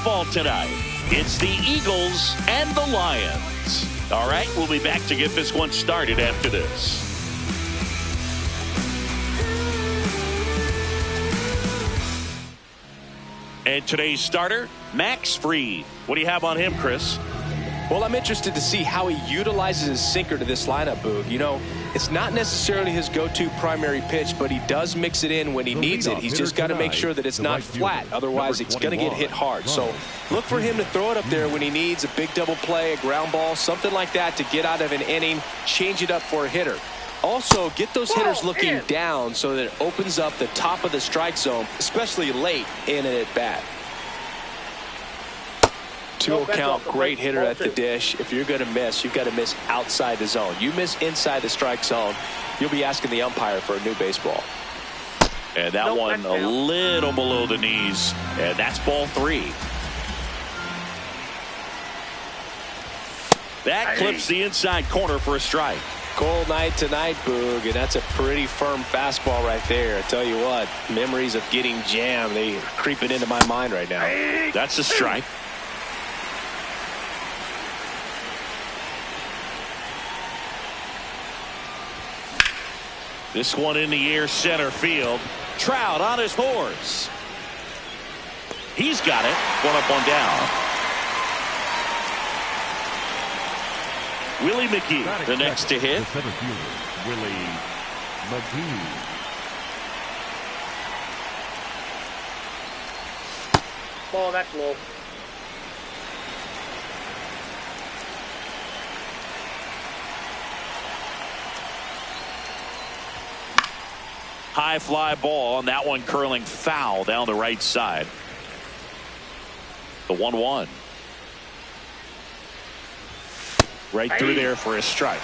baseball tonight. It's the Eagles and the Lions. All right, we'll be back to get this one started after this. And today's starter, Max Fried. What do you have on him, Chris? Well, I'm interested to see how he utilizes his sinker to this lineup, Boog. You know, it's not necessarily his go-to primary pitch, but he does mix it in when he needs it. He's just got to make sure that it's not flat. Otherwise, it's going to get hit hard. So look for him to throw it up there when he needs a big double play, a ground ball, something like that to get out of an inning, change it up for a hitter. Also, get those hitters looking down so that it opens up the top of the strike zone, especially late in an at-bat. 2-0 count, great hitter at the dish. If you're going to miss, you've got to miss outside the zone. You miss inside the strike zone, you'll be asking the umpire for a new baseball. And that one a little below the knees, and that's ball 3. That clips the inside corner for a strike. Cold night tonight, Boog, and that's a pretty firm fastball right there. I tell you what, memories of getting jammed, they are creeping into my mind right now. That's a strike. This one in the air, center field. Trout on his horse. He's got it. One up, one down. Willie McGee, the next to hit. The center fielder, Willie McGee. Ball, that's low. High fly ball, and that one curling foul down the right side. The 1-1. Right through there for a strike.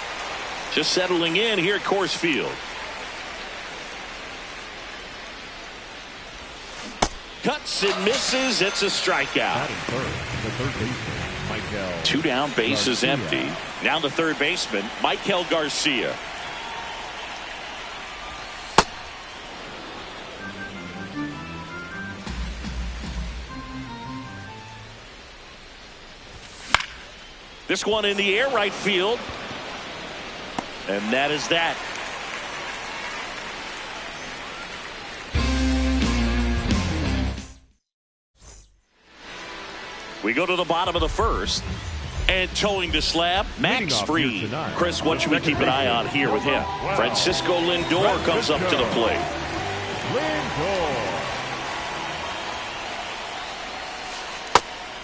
Just settling in here at Coors Field. Cuts and misses. It's a strikeout. The third baseman, Michael. 2 down, bases empty. Now the third baseman, Michael Garcia. This one in the air, right field. And that is that. We go to the bottom of the first. And towing the slab, Max Fried. Chris, what should we keep an eye on here with him? Francisco Lindor comes up to the plate.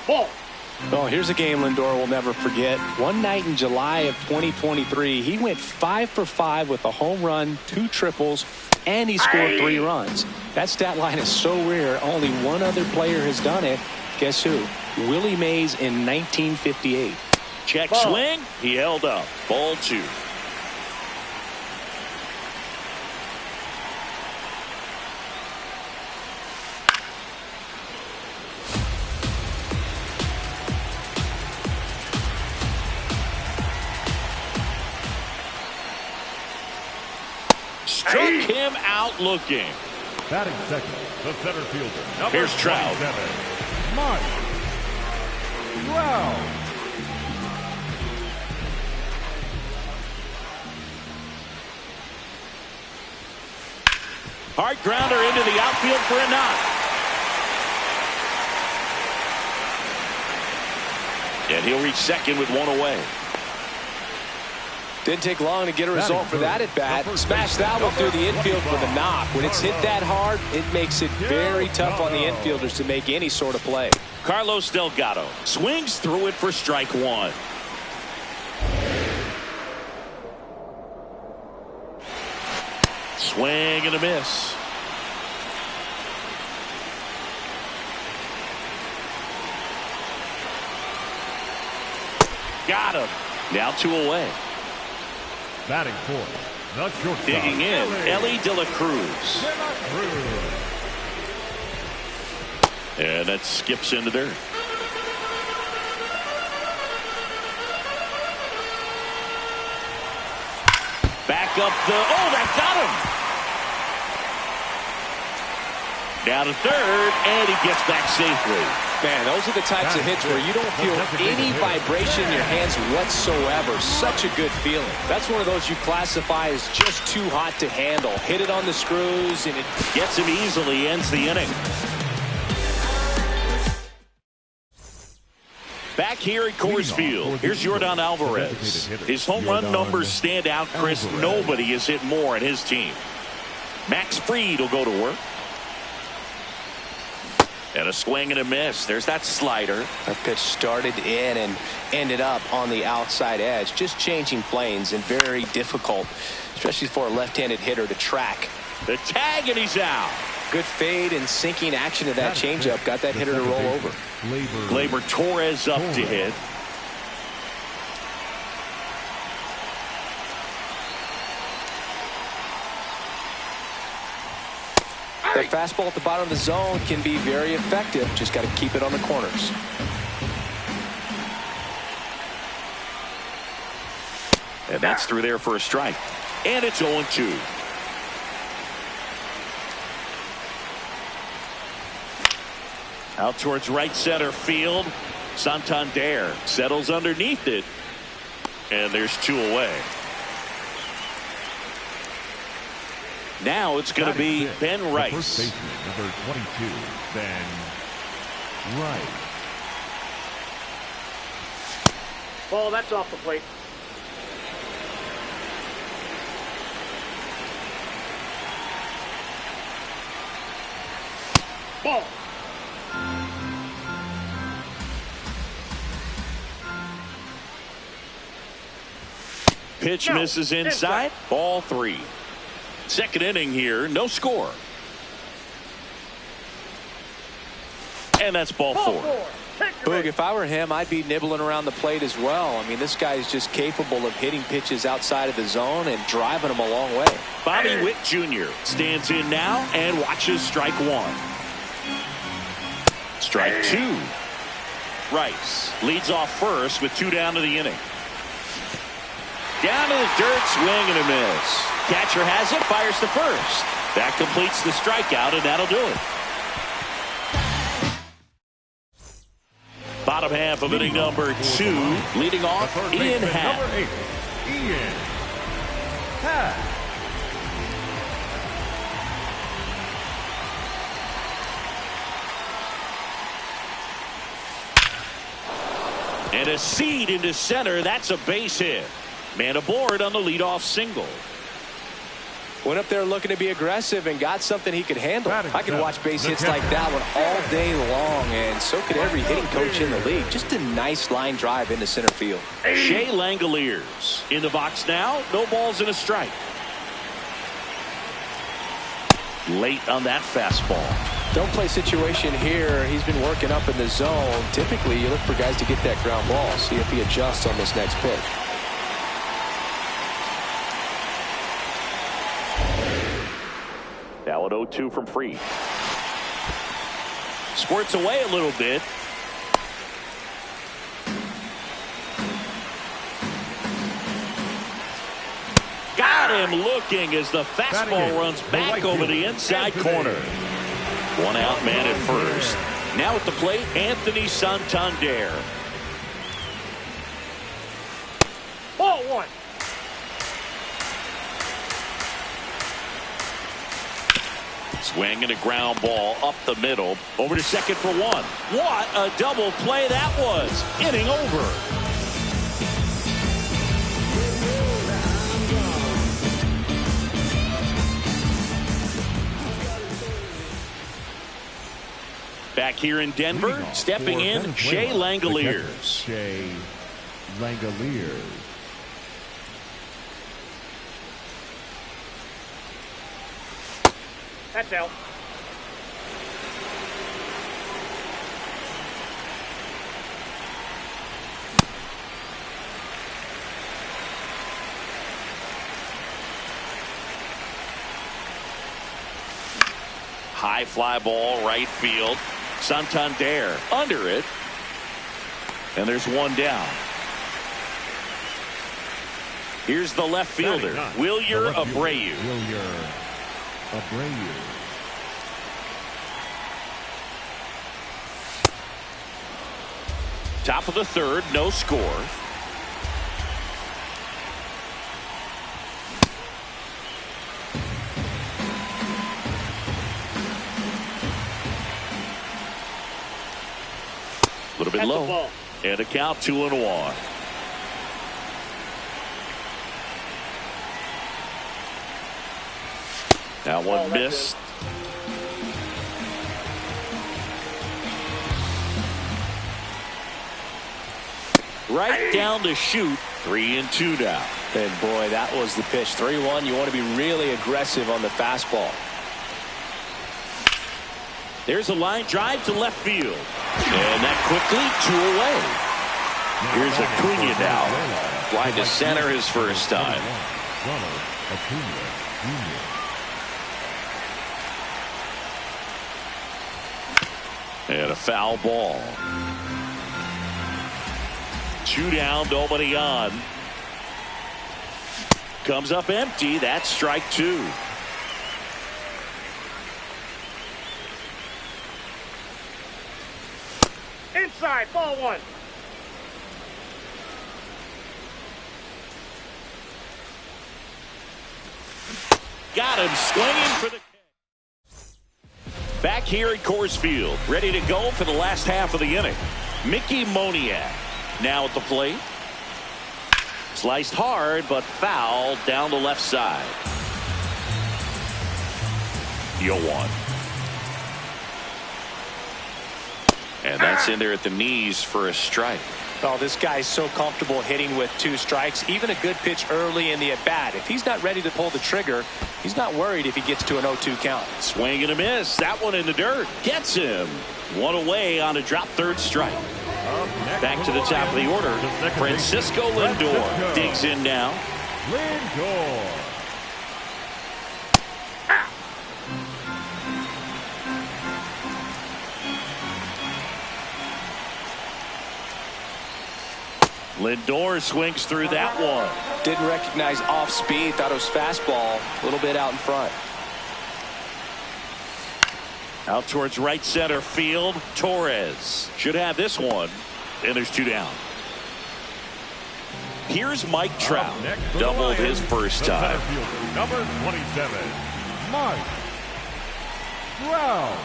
Ball. Oh, here's a game Lindor will never forget. One night in July of 2023, he went 5 for 5 with a home run, 2 triples, and he scored 3 runs. That stat line is so rare. Only one other player has done it. Guess who? Willie Mays in 1958. Check swing. He held up. Ball 2. Struck him out looking. Batting second, the center fielder. Here's Trout. Mike Trout. Hard grounder into the outfield for a knock. And he'll reach second with 1 away. Didn't take long to get a result for that at bat. Smashed that one through the infield with a knock. When it's hit that hard, it makes it very tough on the infielders to make any sort of play. Carlos Delgado swings through it for strike 1. Swing and a miss. Got him. Now 2 away. Batting fourth, the shortstop. Digging in, Ellie De La Cruz. And that skips into there. Back up the, that got him. Down to third, and he gets back safely. Man, those are the types of hits where you don't feel any vibration in your hands whatsoever. Such a good feeling. That's one of those you classify as just too hot to handle. Hit it on the screws, and it gets him easily, ends the inning. Back here at Coors Field, here's Yordan Alvarez. His home run numbers stand out, Chris. Nobody has hit more in his team. Max Fried will go to work. And a swing and a miss. There's that slider. That pitch started in and ended up on the outside edge. Just changing planes and very difficult, especially for a left-handed hitter to track. The tag, and he's out. Good fade and sinking action of that changeup. Got that hitter to roll over. Gleyber Torres up to hit. That fastball at the bottom of the zone can be very effective. Just got to keep it on the corners. And that's through there for a strike. And it's 0-2. Out towards right center field. Santander settles underneath it. And there's 2 away. Now it's going to be Ben Rice. First baseman, number 22, Ben Rice. Ball, that's off the plate. Ball. Pitch misses inside. Ball 3. Second inning here, no score. And that's ball 4. Boog, if I were him, I'd be nibbling around the plate as well. I mean, this guy is just capable of hitting pitches outside of the zone and driving them a long way. Bobby Witt Jr. stands in now and watches strike 1. Strike 2. Rice leads off first with 2 down to the inning. Down to the dirt, swing and a miss. Catcher has it, fires to first. That completes the strikeout, and that'll do it. Bottom half of inning number 2, leading off Ian Happ. Number 8, Ian Happ. And a seed into center. That's a base hit. Man aboard on the leadoff single. Went up there looking to be aggressive and got something he could handle. I could watch base hits like that one all day long, and so could every hitting coach in the league. Just a nice line drive into center field. Shea Langoliers in the box now. No balls and a strike. Late on that fastball. Don't play situation here. He's been working up in the zone. Typically, you look for guys to get that ground ball. See if he adjusts on this next pitch. Now an 0-2 from Fried. Squirts away a little bit. Got him looking as the fastball runs back over the inside corner. 1 out, man at first. Now at the plate, Anthony Santander. Ball 1. Swing and a ground ball up the middle. Over to second for 1. What a double play that was. Inning over. Back here in Denver, stepping in, Shea Langoliers. Shea Langoliers. That's out. High fly ball, right field. Santander under it. And there's 1 down. Here's the left fielder, Wilyer Abreu. Top of the third, no score. A little bit low. And a count 2-1. That one missed. Right down to shoot. 3-2 now. And boy, that was the pitch. 3-1. You want to be really aggressive on the fastball. There's a line drive to left field. And that quickly 2 away. Here's Acuna now. Flying to center his first time. And a foul ball. 2 down, nobody on. Comes up empty. That's strike 2. Inside, ball 1. Got him swinging for the. Back here at Coors Field, ready to go for the last half of the inning. Mickey Moniak now at the plate. Sliced hard, but foul down the left side. 0-1. And that's in there at the knees for a strike. Oh, this guy's so comfortable hitting with 2 strikes. Even a good pitch early in the at-bat. If he's not ready to pull the trigger, he's not worried if he gets to an 0-2 count. Swing and a miss. That one in the dirt. Gets him. 1 away on a drop third strike. Back to the top of the order. Francisco Lindor digs in now. Lindor. Lindor swings through that one. Didn't recognize off speed. Thought it was fastball. A little bit out in front. Out towards right center field. Torres should have this one. And there's 2 down. Here's Mike Trout. Doubled his first time. Number 27, Mike Trout.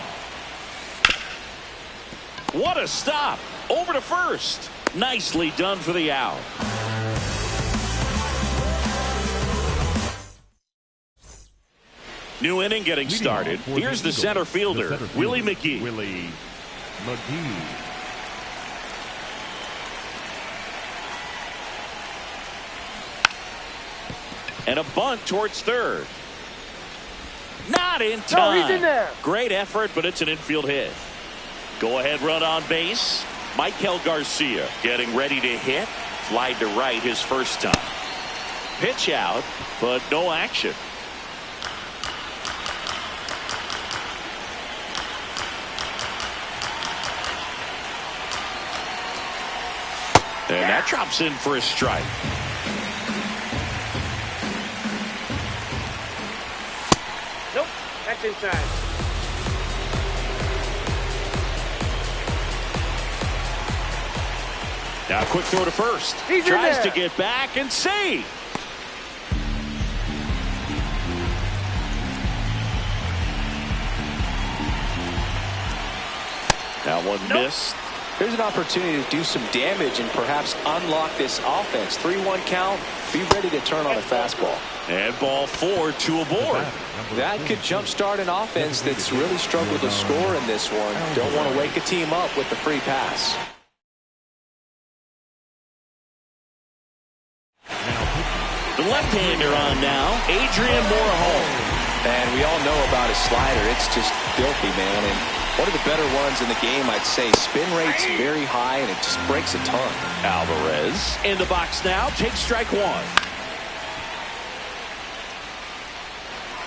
What a stop. Over to first. Nicely done for the out. New inning getting started. Here's the center fielder, Willie McGee. Willie McGee. And a bunt towards third. Not in time. No, he's in there. Great effort, but it's an infield hit. Go ahead run on base. Michael Garcia getting ready to hit. Flied to right his first time. Pitch out, but no action. And that drops in for a strike. Nope, that's inside. Now a quick throw to first. He's Tries to get back and save. That one missed. Here's an opportunity to do some damage and perhaps unlock this offense. 3-1 count. Be ready to turn on a fastball. And ball 4, 2 aboard. That could jumpstart an offense that's really struggled to score in this one. Don't want to wake a team up with the free pass. The left-hander on now, Adrian Morejon. And we all know about his slider. It's just filthy, man. And one of the better ones in the game, I'd say. Spin rate's very high, and it just breaks a ton. Alvarez in the box now. Takes strike 1.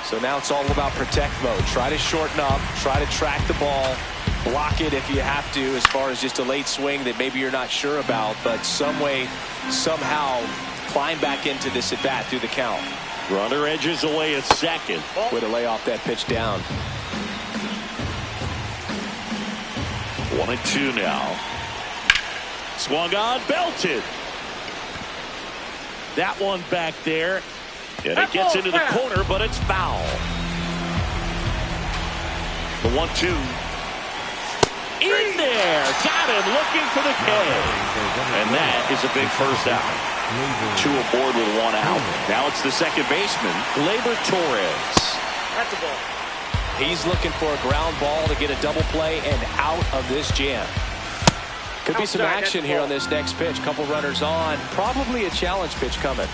So now it's all about protect mode. Try to shorten up. Try to track the ball. Block it if you have to, as far as just a late swing that maybe you're not sure about. But some way, somehow, climb back into this at bat through the count. Runner edges away at second. Way to lay off that pitch down. 1-2 now. Swung on, belted. That one back there. And it gets into the corner, but it's foul. The 1-2. In there. Got him looking for the K. And that is a big first out. 2 aboard with 1 out. Now it's the second baseman, Gleyber Torres. That's a ball. He's looking for a ground ball to get a double play and out of this jam. Could be some action here on this next pitch. Couple runners on. Probably a challenge pitch coming.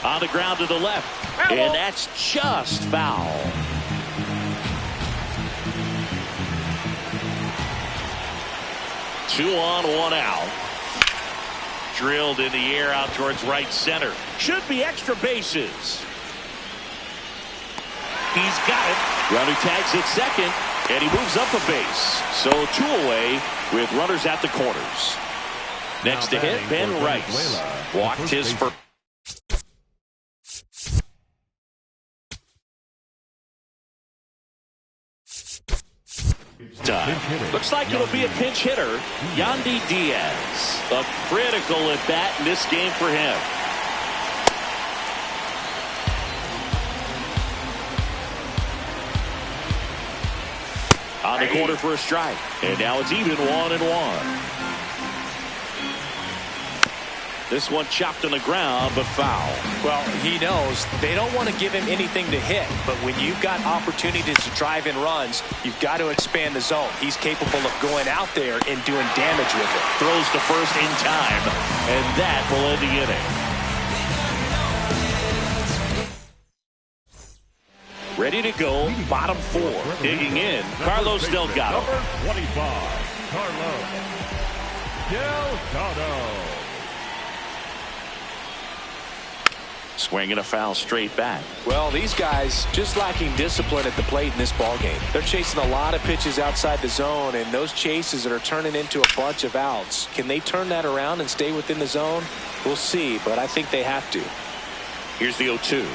On the ground to the left. And that's just foul. Two on, 1 out. Drilled in the air out towards right center. Should be extra bases. He's got it. Runner tags at second, and he moves up a base. So 2 away with runners at the corners. Next to hit, Ben Rice. Walked his first. Looks like it'll be a pinch hitter, Yandy Diaz. A critical at bat in this game for him. On the corner for a strike. And now it's even 1-1. This one chopped on the ground, but foul. Well, he knows they don't want to give him anything to hit. But when you've got opportunities to drive in runs, you've got to expand the zone. He's capable of going out there and doing damage with it. Throws to first in time, and that will end the inning. Ready to go, bottom 4. Digging in, Carlos Delgado. Number 25, Carlos Delgado. Swinging a foul straight back. Well, these guys just lacking discipline at the plate in this ballgame. They're chasing a lot of pitches outside the zone, and those chases that are turning into a bunch of outs. Can they turn that around and stay within the zone? We'll see, but I think they have to. Here's the 0-2.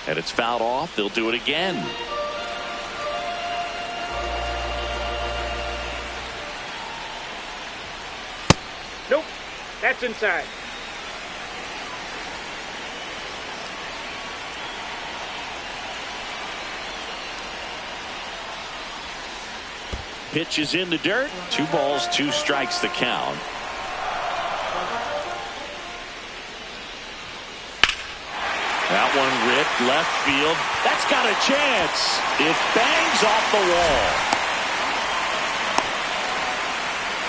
And it's fouled off. They'll do it again. Nope. That's inside. Pitch is in the dirt. 2 balls, 2 strikes the count. That one ripped left field. That's got a chance. It bangs off the wall.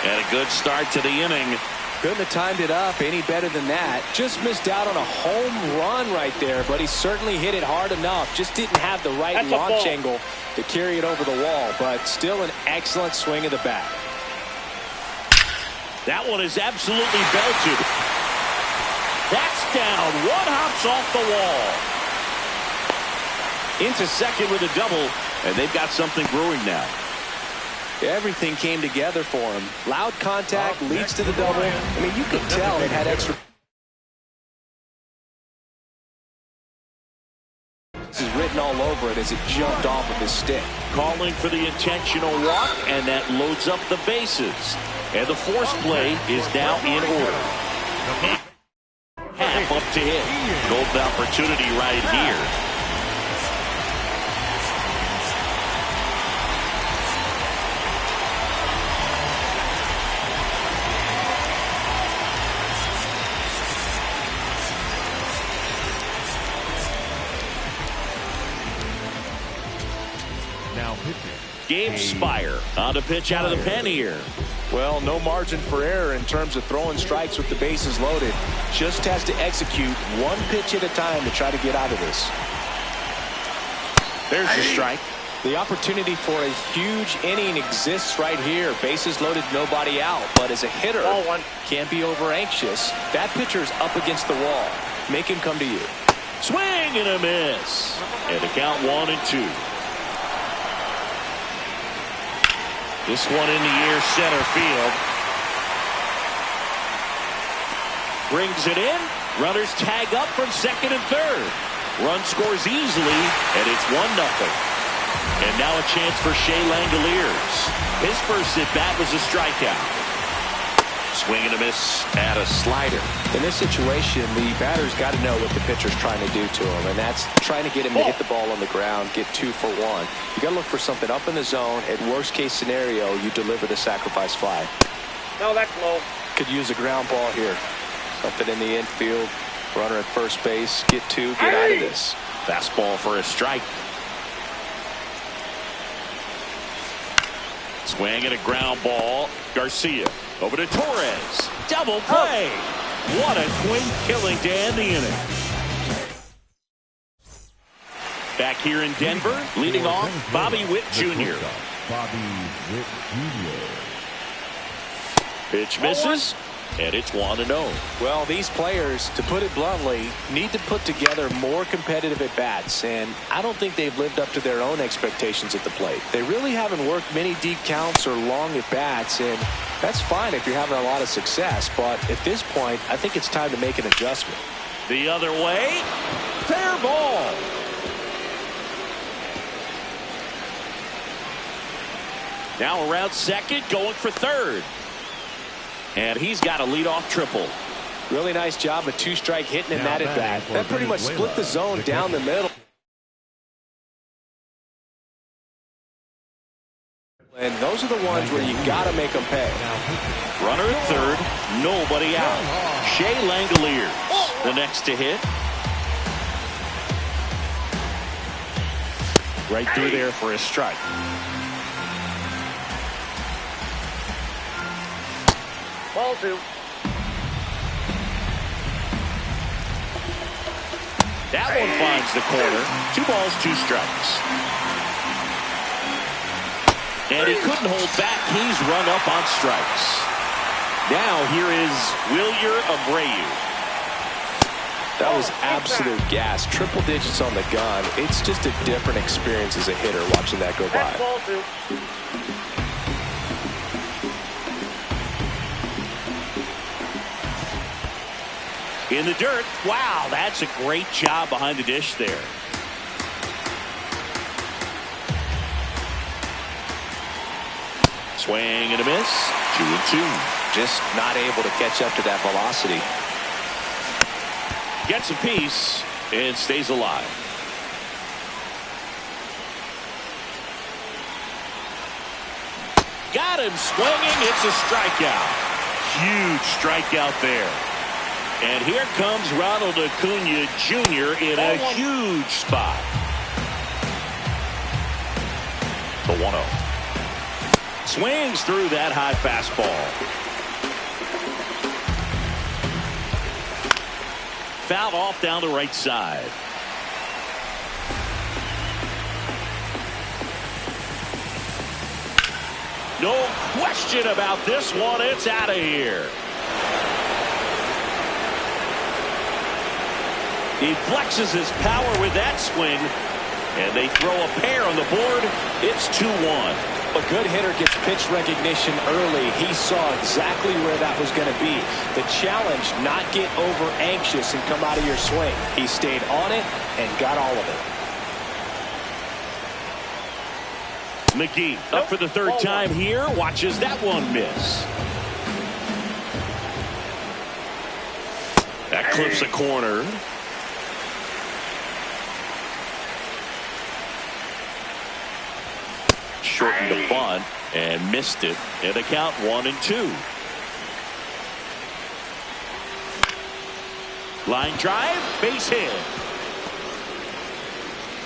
And a good start to the inning. Couldn't have timed it up any better than that. Just missed out on a home run right there, but he certainly hit it hard enough. Just didn't have the right launch angle to carry it over the wall, but still an excellent swing of the bat. That one is absolutely belted. That's down. 1 hops off the wall. Into second with a double, and they've got something brewing now. Everything came together for him. Loud contact leads to the double. I mean, you could tell it had extra. This is written all over it as it jumped off of his stick. Calling for the intentional walk, and that loads up the bases. And the force play is now in order. Half up to hit. Golden opportunity right here. Gabe Spire on to pitch out of the pen here. Well, no margin for error in terms of throwing strikes with the bases loaded. Just has to execute 1 pitch at a time to try to get out of this. There's the strike. The opportunity for a huge inning exists right here. Bases loaded, nobody out. But as a hitter, can't be over anxious. That pitcher's up against the wall. Make him come to you. Swing and a miss. And the count 1-2. This one in the air, center field. Brings it in. Runners tag up from second and third. Run scores easily, and it's 1-0. And now a chance for Shea Langoliers. His first at bat was a strikeout. Swing and a miss at a slider. In this situation, the batter's got to know what the pitcher's trying to do to him, and that's trying to get him to hit the ball on the ground, get 2 for 1. You got to look for something up in the zone. At worst case scenario, you deliver the sacrifice fly. No, that's low. Could use a ground ball here. Something in the infield. Runner at first base. Get 2. Get out of this. Fastball for a strike. Swing and a ground ball. Garcia over to Torres. Double play. What a quick killing to end the inning. Back here in Denver, leading off, Bobby Witt Jr. Bobby Witt Jr. Pitch misses, and it's 1-0. Well, these players, to put it bluntly, need to put together more competitive at-bats, and I don't think they've lived up to their own expectations at the plate. They really haven't worked many deep counts or long at-bats, and that's fine if you're having a lot of success, but at this point, I think it's time to make an adjustment. The other way, fair ball. Now around second, going for third. And he's got a leadoff triple. Really nice job of 2-strike hitting in that at bat. That pretty much split the zone down the middle. And those are the ones where you got to make them pay. Runner at third, nobody out. Shea Langoliers, the next to hit. Right through there for a strike. Ball 2. That one finds the corner. 2 balls, 2 strikes. And he couldn't hold back. He's run up on strikes. Now here is Wilyer Abreu. That was absolute gas. Triple digits on the gun. It's just a different experience as a hitter watching that go by. That's ball 2. In the dirt. Wow, that's a great job behind the dish there. Swing and a miss. 2-2. Just not able to catch up to that velocity. Gets a piece and stays alive. Got him swinging. It's a strikeout. Huge strikeout there. And here comes Ronald Acuna Jr. in a huge spot. The 1-0. Swings through that high fastball. Fouled off down the right side. No question about this one. It's out of here. He flexes his power with that swing, and they throw a pair on the board. It's 2-1. A good hitter gets pitch recognition early. He saw exactly where that was going to be. The challenge, not get over anxious and come out of your swing. He stayed on it and got all of it. McGee up for the third time here. Watches that one miss. That clips a corner. Shortened the bunt and missed it. And the count 1-2. Line drive, base hit.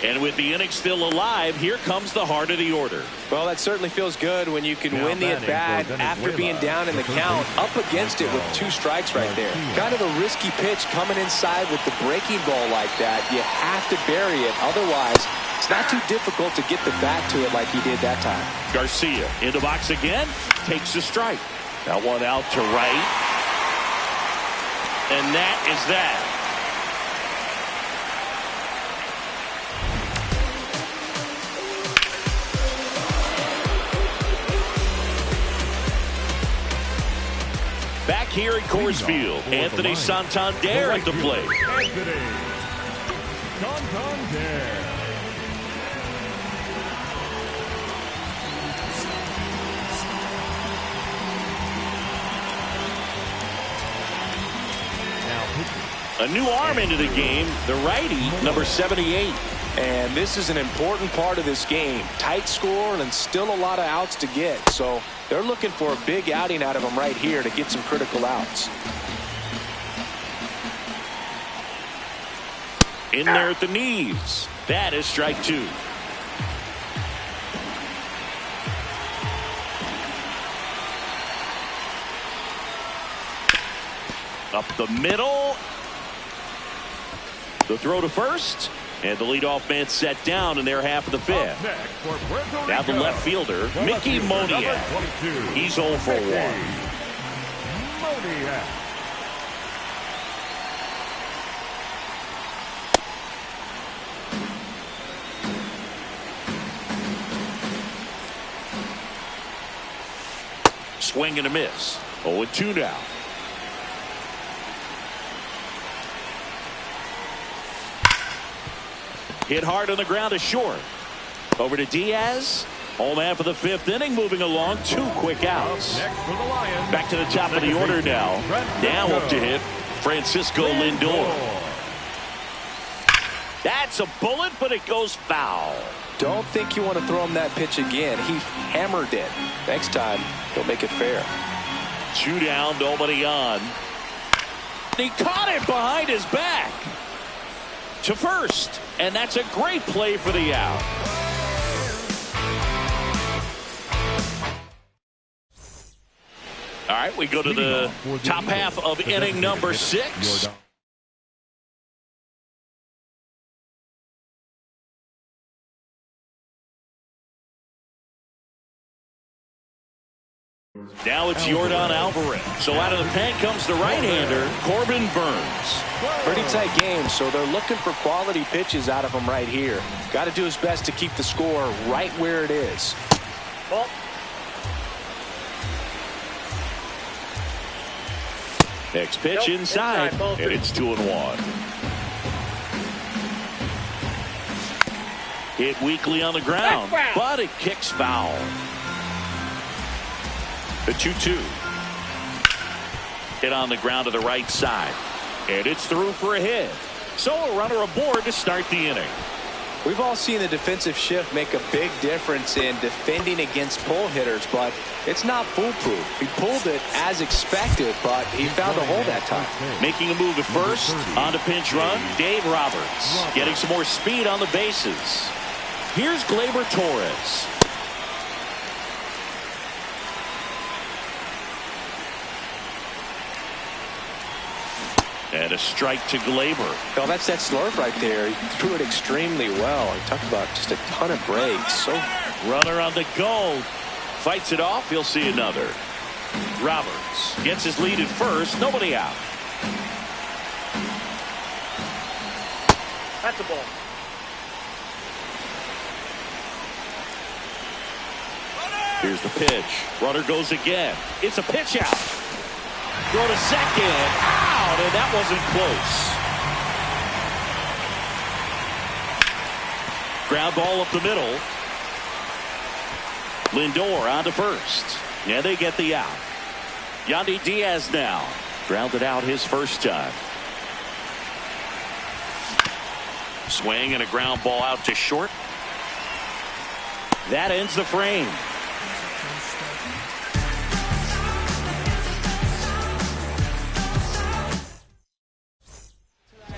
And with the inning still alive, here comes the heart of the order. Well, that certainly feels good when you can win the at-bat after being down in the count, up against it with 2 strikes right there. Kind of a risky pitch coming inside with the breaking ball like that. You have to bury it. Otherwise, it's not too difficult to get the bat to it like he did that time. Garcia in the box again, takes a strike. That one out to right. And that is that. Back here at Coors Field, Anthony Santander at the plate. Anthony Santander. A new arm into the game, the righty, number 78. And this is an important part of this game. Tight score and still a lot of outs to get. So they're looking for a big outing out of him right here to get some critical outs. In there at the knees. That is strike 2. Up the middle. The throw to first. And the leadoff man set down in their half of the 5th. Now the left fielder, Mickey Moniak. He's 0 for 1. Swing and a miss. 0-2 now. Hit hard on the ground to short. Over to Diaz. Home half of the 5th inning, moving along. 2 quick outs. Back to the top of the order now. Now up to hit Francisco Lindor. That's a bullet, but it goes foul. Don't think you want to throw him that pitch again. He hammered it. Next time, he'll make it fair. 2 down, nobody on. He caught it behind his back. To first, and that's a great play for the out. All right, we go to the top half of inning number 6. Now it's Yordan Alvarez. So out of the pen comes the right-hander, Corbin Burns. Pretty tight game, so they're looking for quality pitches out of him right here. Got to do his best to keep the score right where it is. Ball. Next pitch inside, and it's 2-1. Hit weakly on the ground, but it kicks foul. The 2-2. Hit on the ground to the right side. And it's through for a hit. So a runner aboard to start the inning. We've all seen the defensive shift make a big difference in defending against pull hitters, but it's not foolproof. He pulled it as expected, but he found a hole that time. Making a move at first. On to pinch run, Dave Roberts. Getting some more speed on the bases. Here's Gleyber Torres. And a strike to Gleyber. Well, that's that slurve right there. He threw it extremely well. He talked about just a ton of breaks. So runner on the go. Fights it off. He'll see another. Roberts gets his lead at first. Nobody out. That's a ball. Here's the pitch. Runner goes again. It's a pitch out. Throw to second. Out, and that wasn't close. Ground ball up the middle. Lindor on to first. And they get the out. Yandy Diaz now. Grounded out his first time. Swing and a ground ball out to short. That ends the frame.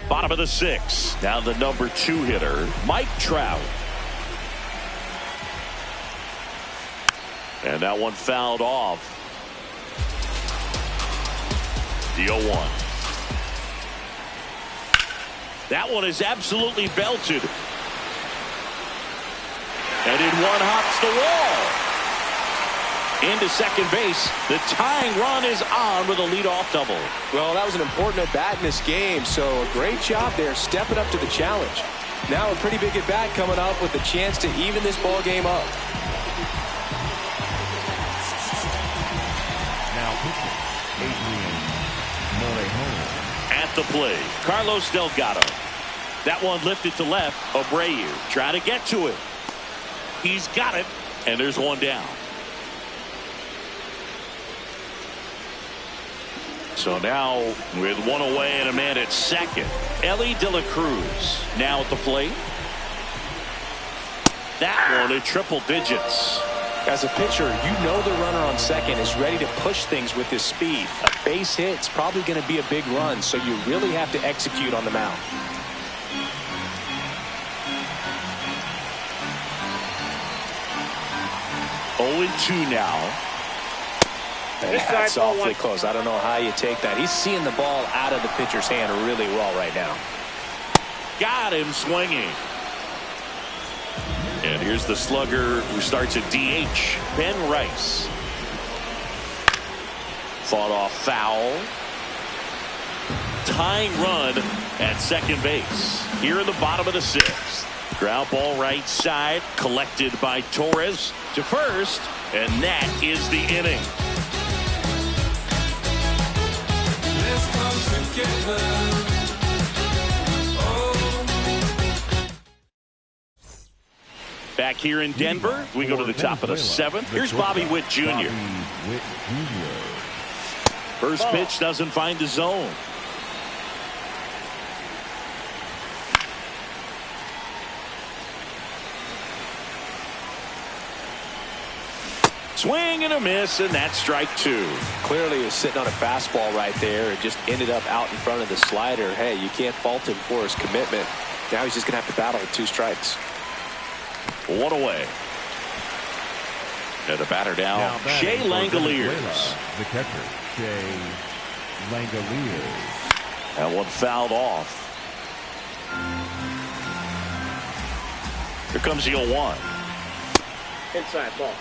Bottom of the 6th. Now the number 2 hitter, Mike Trout. And that one fouled off. The 0-1. That one is absolutely belted. And in one hops the wall. Into second base. The tying run is on with a leadoff double. Well, that was an important at-bat in this game, so a great job there stepping up to the challenge. Now a pretty big at-bat coming up with a chance to even this ball game up. Now pitching, Adrian Morejon. At the plate, Carlos Delgado. That one lifted to left. Abreu trying to get to it. He's got it, and there's one down. So now with one away and a man at second, Ellie De La Cruz now at the plate. That one in triple digits. As a pitcher, you know the runner on second is ready to push things with his speed. A base hit's probably going to be a big run, so you really have to execute on the mound. Oh, 2 now. That's awfully close. I don't know how you take that. He's seeing the ball out of the pitcher's hand really well right now. Got him swinging. And here's the slugger who starts at DH, Ben Rice. Fought off foul. Tying run at second base. Here in the bottom of the 6th. Ground ball right side, collected by Torres to first, and that is the inning. Let's come together. Back here in Denver, we go to the top of the 7th. Here's Bobby Witt Jr. First pitch doesn't find the zone. Swing and a miss, and that's strike 2. Clearly he was sitting on a fastball right there and just ended up out in front of the slider. Hey, you can't fault him for his commitment. Now he's just going to have to battle with 2 strikes. 1 away. And the batter now Shea Langoliers. The catcher, Shea Langoliers. That one fouled off. Here comes the 0-1. Inside ball.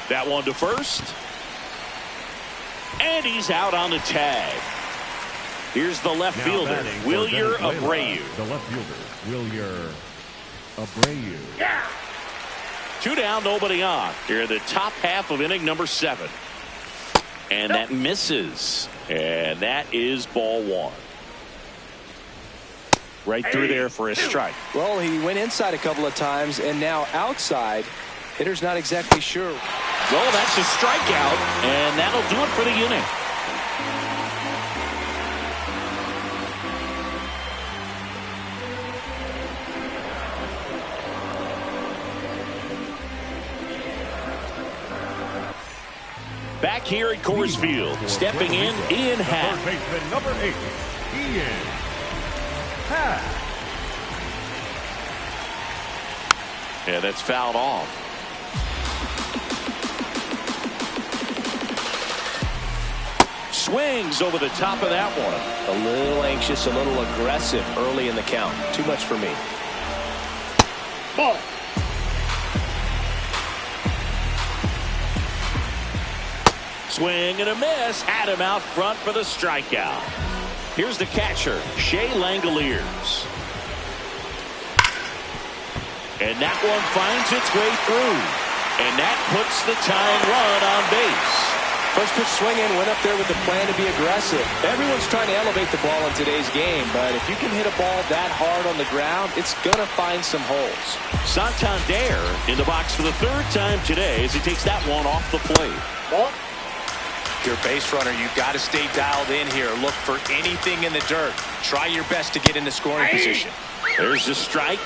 That one to first. And he's out on the tag. Here's the left fielder, Wilyer Abreu. The left fielder, Wilyer Abreu. Yeah. 2 down, nobody on. Here in the top half of inning number 7. And that misses. And that is ball 1. Right through there for a strike. Well, he went inside a couple of times, and now outside. Hitter's not exactly sure. Well, that's a strikeout, and that'll do it for the inning. Back here at Coors Field, stepping in, Ian Happ. Third baseman, number 8, Ian Happ. Yeah, that's fouled off. Swings over the top of that one. A little anxious, a little aggressive early in the count. Too much for me. Ball. Swing and a miss. Had him out front for the strikeout. Here's the catcher, Shea Langoliers. And that one finds its way through. And that puts the tying run on base. First pitch swinging, went up there with the plan to be aggressive. Everyone's trying to elevate the ball in today's game, but if you can hit a ball that hard on the ground, it's going to find some holes. Santander in the box for the 3rd time today as he takes that one off the plate. Ball. Your base runner, you've got to stay dialed in here. Look for anything in the dirt. Try your best to get in the scoring position. There's the strike.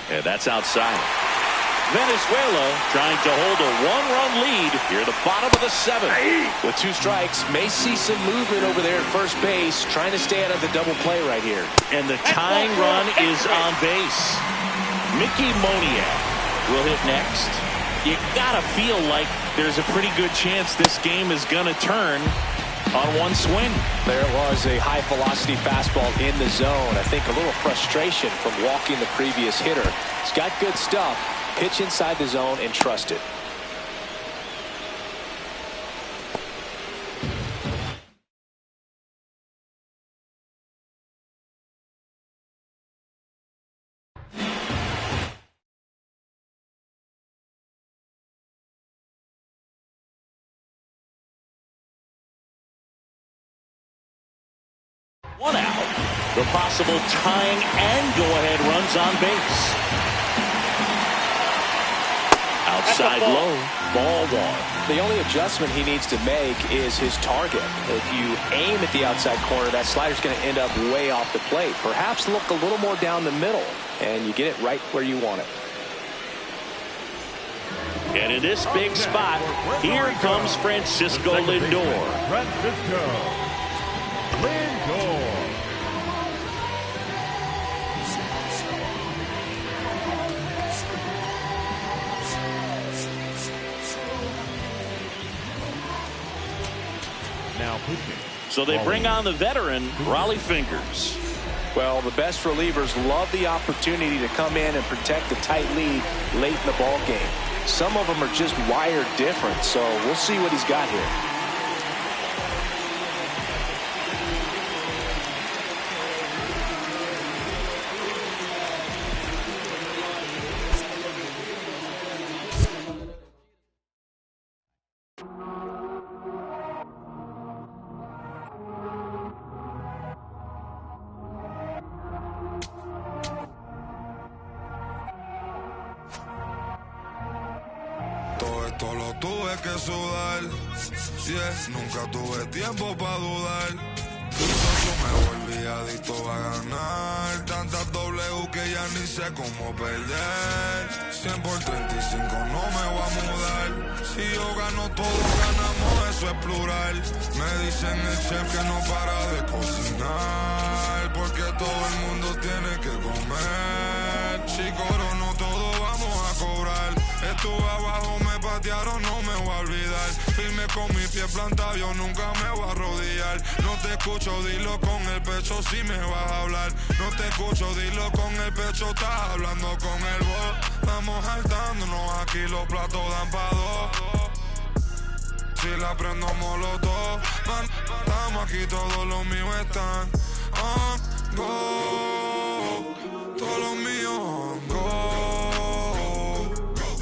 And that's outside. Venezuela trying to hold a 1-run lead here at the bottom of the 7th. With 2 strikes, may see some movement over there at first base, trying to stay out of the double play right here. And the tying run is on base. Mickey Moniak will hit next. You gotta feel like there's a pretty good chance this game is gonna turn on one swing. There was a high velocity fastball in the zone. I think a little frustration from walking the previous hitter. He's got good stuff. Pitch inside the zone and trust it. One out. The possible tying and go-ahead runs on base. Outside low, ball one. The only adjustment he needs to make is his target. If you aim at the outside corner, that slider's going to end up way off the plate. Perhaps look a little more down the middle, and you get it right where you want it. And in this big spot, here comes Francisco Lindor. Francisco Lindor. Now pitching. So they bring on the veteran, Raleigh Fingers. Well, the best relievers love the opportunity to come in and protect the tight lead late in the ball game. Some of them are just wired different, so we'll see what he's got here. Todo lo tuve que sudar, yes, nunca tuve tiempo para dudar. Yo me volví adicto a ganar, tantas W que ya ni sé cómo perder. 100 por 35 no me voy a mudar, si yo gano todo ganamos, eso es plural. Me dicen el chef que no para de cocinar, porque todo el mundo tiene que comer. Si corono todo vamos a cobrar, estuve abajo, me patearon, no me voy a olvidar. Firme con mi pie plantado, yo nunca me voy a arrodillar. No te escucho, dilo con el pecho si me vas a hablar. No te escucho, dilo con el pecho, estás hablando con el voz. Vamos saltándonos, aquí los platos dan pa' dos. Si la prendo molotov, estamos aquí, todos los míos están on go. Todos los míos on go.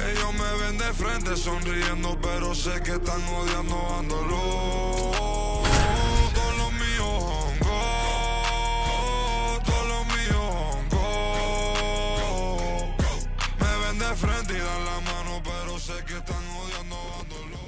Ellos me ven de frente sonriendo, pero sé que están odiando, ándolo. Todos los míos on go. Todos los míos on go. Me ven de frente y dan la mano, pero sé que están odiando, ándolo.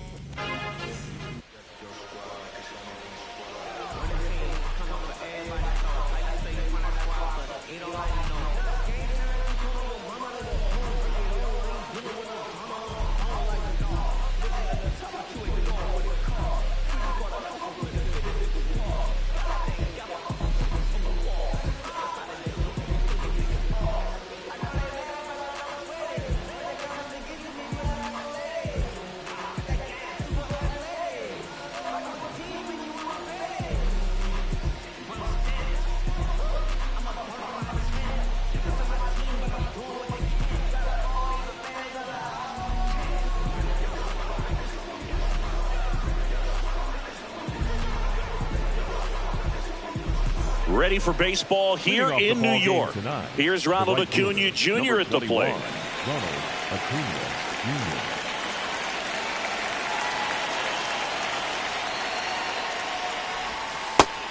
Ready for baseball here in New York. Here's Ronald Acuna Jr. at the plate. Ronald Acuna Jr.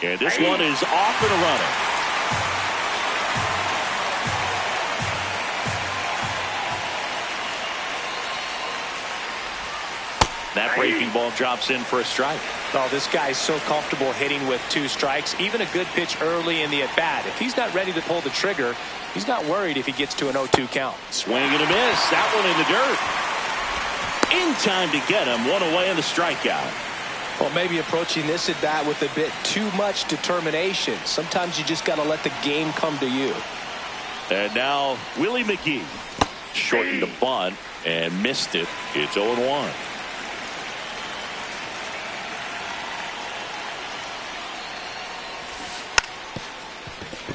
And this one is off and a runner. That breaking ball drops in for a strike. Oh, this guy's so comfortable hitting with 2 strikes. Even a good pitch early in the at-bat. If he's not ready to pull the trigger, he's not worried if he gets to an 0-2 count. Swing and a miss. That one in the dirt. In time to get him. One away in the strikeout. Well, maybe approaching this at-bat with a bit too much determination. Sometimes you just got to let the game come to you. And now Willie McGee shortened the bunt and missed it. It's 0-1.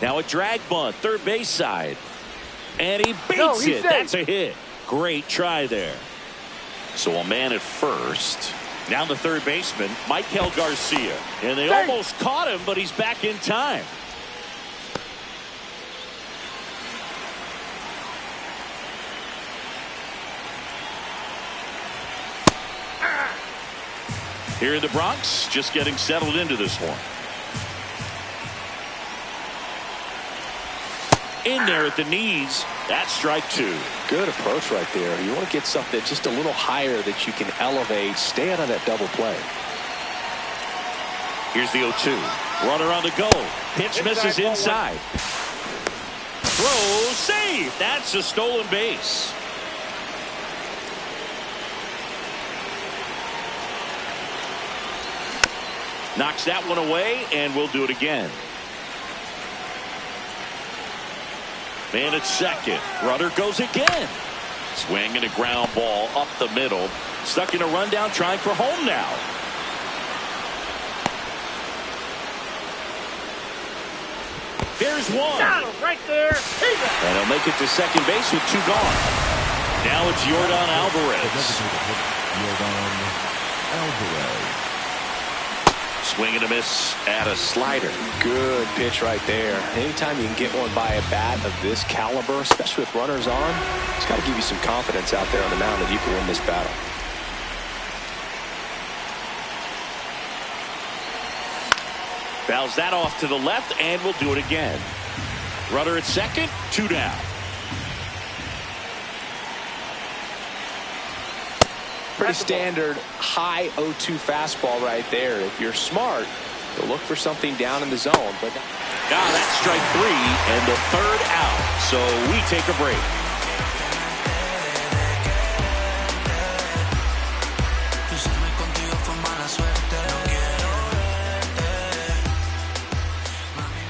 Now a drag bunt, third base side. And he beats it. That's a hit. Great try there. So a man at first. Now the third baseman, Michael Garcia. And they almost caught him, but he's back in time. Here in the Bronx, just getting settled into this one. in there at the knees. That's strike 2. Good approach right there. You want to get something just a little higher that you can elevate. Stay out of that double play. Here's the 0-2. Runner on the go. Pitch misses inside. Throw, save. That's a stolen base. Knocks that one away, and we'll do it again. Man at second. Runner goes again. Swing and a ground ball up the middle. Stuck in a rundown, trying for home now. There's one. Got him right there. And he'll make it to second base with 2 gone. Now it's Yordan Alvarez. Yordan Alvarez. Swing and a miss at a slider. Good pitch right there. Anytime you can get one by a bat of this caliber, especially with runners on, it's got to give you some confidence out there on the mound that you can win this battle. Fouls that off to the left, and we'll do it again. Runner at second, 2 down. Pretty standard high 0-2 fastball right there. If you're smart, you'll look for something down in the zone. But now that's strike 3 and the 3rd out. So we take a break.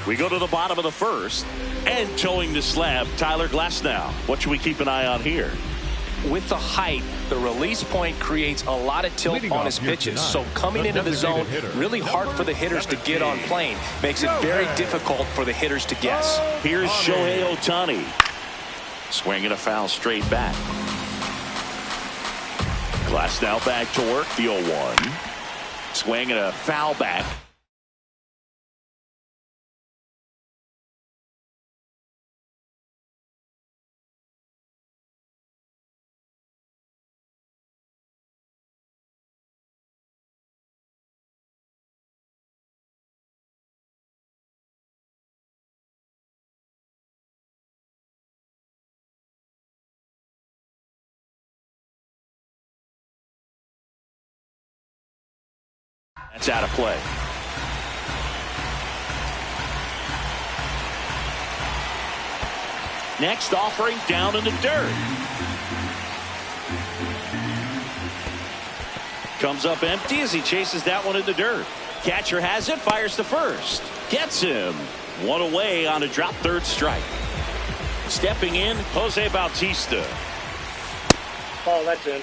We go to the bottom of the 1st, and towing the slab, Tyler Glasnow. What should we keep an eye on here? With the height, the release point creates a lot of tilt on his pitches. So coming into the zone, really hard for the hitters to get on plane. Makes it very difficult for the hitters to guess. Here's Shohei Ohtani. Swinging a foul straight back. Glasnow back to work, the 0-1. Swinging a foul back. That's out of play. Next offering down in the dirt. Comes up empty as he chases that one in the dirt. Catcher has it, fires to first. Gets him. One away on a drop 3rd strike. Stepping in, Jose Bautista. Oh, that's in.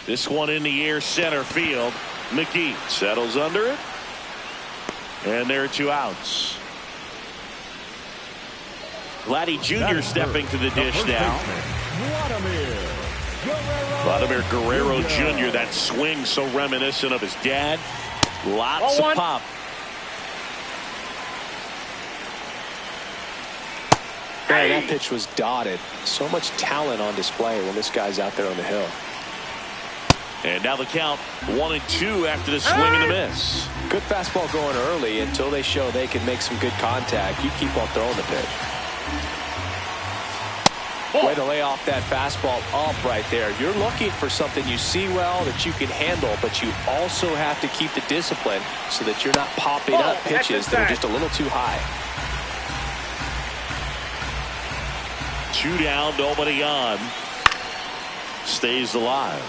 This one in the air, center field. McGee settles under it. And there are 2 outs. Vladdy Jr. stepping to the dish now. Vladimir Guerrero Jr. That swing so reminiscent of his dad. Lots of pop. Man, that pitch was dotted. So much talent on display when this guy's out there on the hill. And now the count 1-2 after the swing and the miss. Good fastball going early until they show they can make some good contact. You keep on throwing the pitch. Way to lay off that fastball up right there. You're looking for something you see well that you can handle, but you also have to keep the discipline so that you're not popping up pitches that are just a little too high. 2 down, nobody on. Stays alive.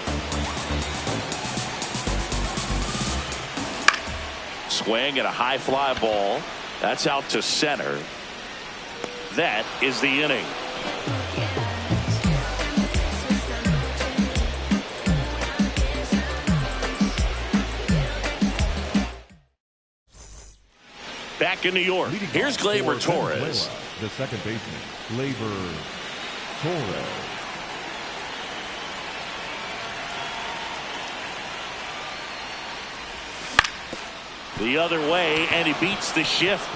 Swing at a high fly ball. That's out to center. That is the inning. Back in New York, here's Gleyber Torres. The second baseman, Gleyber Torres. The other way, and he beats the shift.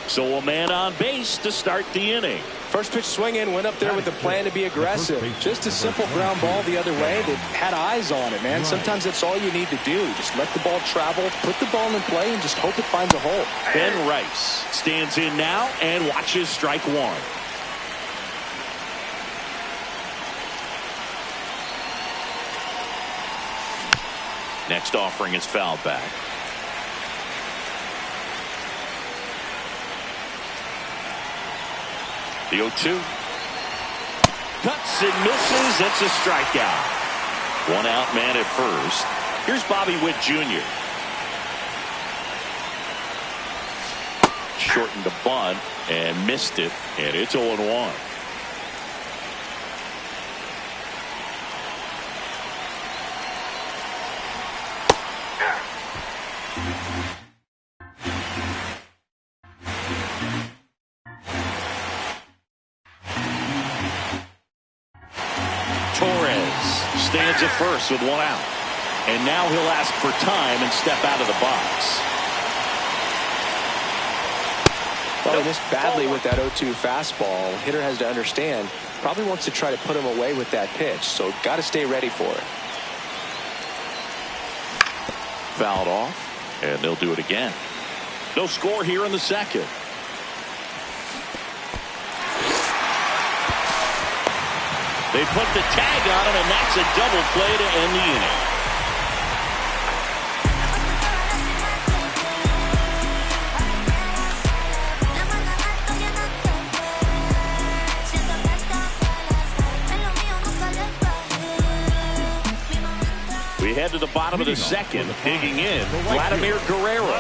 So a man on base to start the inning. First pitch swing in, went up there with the plan to be aggressive. Just a simple ground ball the other way that had eyes on it, man. Sometimes that's all you need to do. Just let the ball travel, put the ball in play, and just hope it finds a hole. Ben Rice stands in now and watches strike one. Next offering is fouled back. The 0-2. Cuts and misses. That's a strikeout. One out man at first. Here's Bobby Witt Jr. Shortened the bunt and missed it, and it's 0-1. Stands at first with one out. And now he'll ask for time and step out of the box. Well, he missed badly with that 0-2 fastball. Hitter has to understand, probably wants to try to put him away with that pitch, so got to stay ready for it. Fouled off, and they'll do it again. No score here in the second. They put the tag on him, and that's a double play to end the inning. We head to the bottom of the second. Digging in, Vladimir Guerrero.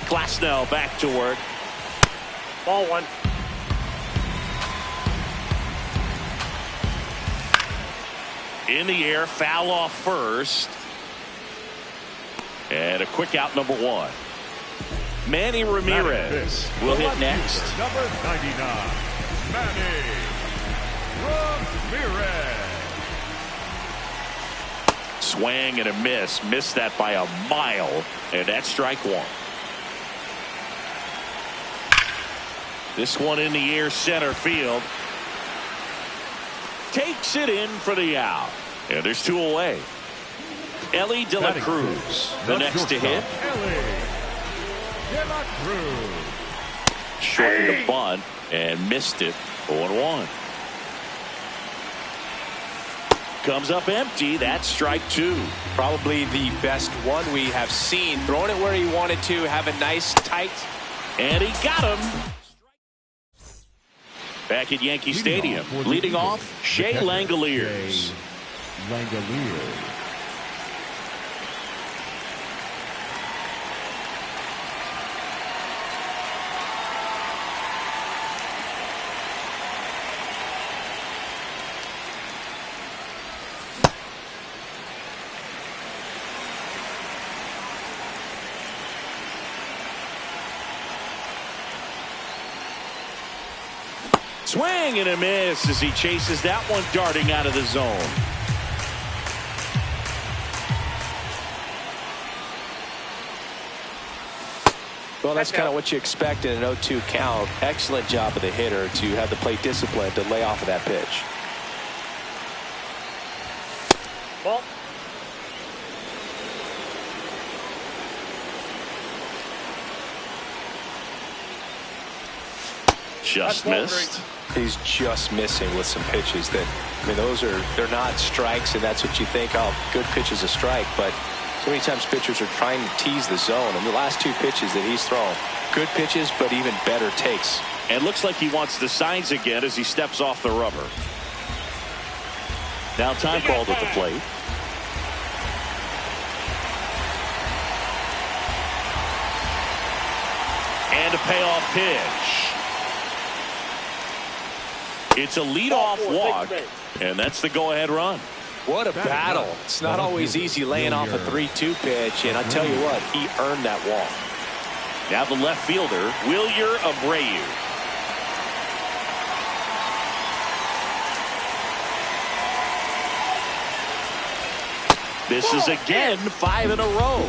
Glasnow back to work. Ball one. In the air, foul off first. And a quick out, number one. Manny Ramirez will hit next. Number 99, Manny Ramirez. Swing and a miss. Missed that by a mile. And that's strike one. This one in the air, center field. Takes it in for the out. And there's two away. Ellie De La Cruz, the next to hit. Ellie De La Cruz. Shortened the bunt and missed it. 0-1. Comes up empty. That's strike two. Probably the best one we have seen. Throwing it where he wanted to. Have a nice tight. And he got him. Back at Yankee Stadium, leading off, Shea Langoliers. Swing and a miss as he chases that one darting out of the zone. Well, that's kind of what you expect in an 0-2 count. Excellent job of the hitter to have the plate discipline to lay off of that pitch. Ball. Just missed. He's just missing with some pitches that, I mean, they're not strikes, and that's what you think, oh, good pitch is a strike, but so many times pitchers are trying to tease the zone, and the last two pitches that he's thrown, good pitches, but even better takes. And looks like he wants the signs again as he steps off the rubber. Now time called at the plate. And a payoff pitch. It's a leadoff walk, and that's the go-ahead run. What a battle. It's not always easy laying off a 3-2 pitch, and I tell you what, he earned that walk. Now the left fielder, Wilyer Abreu. This is again 5 in a row.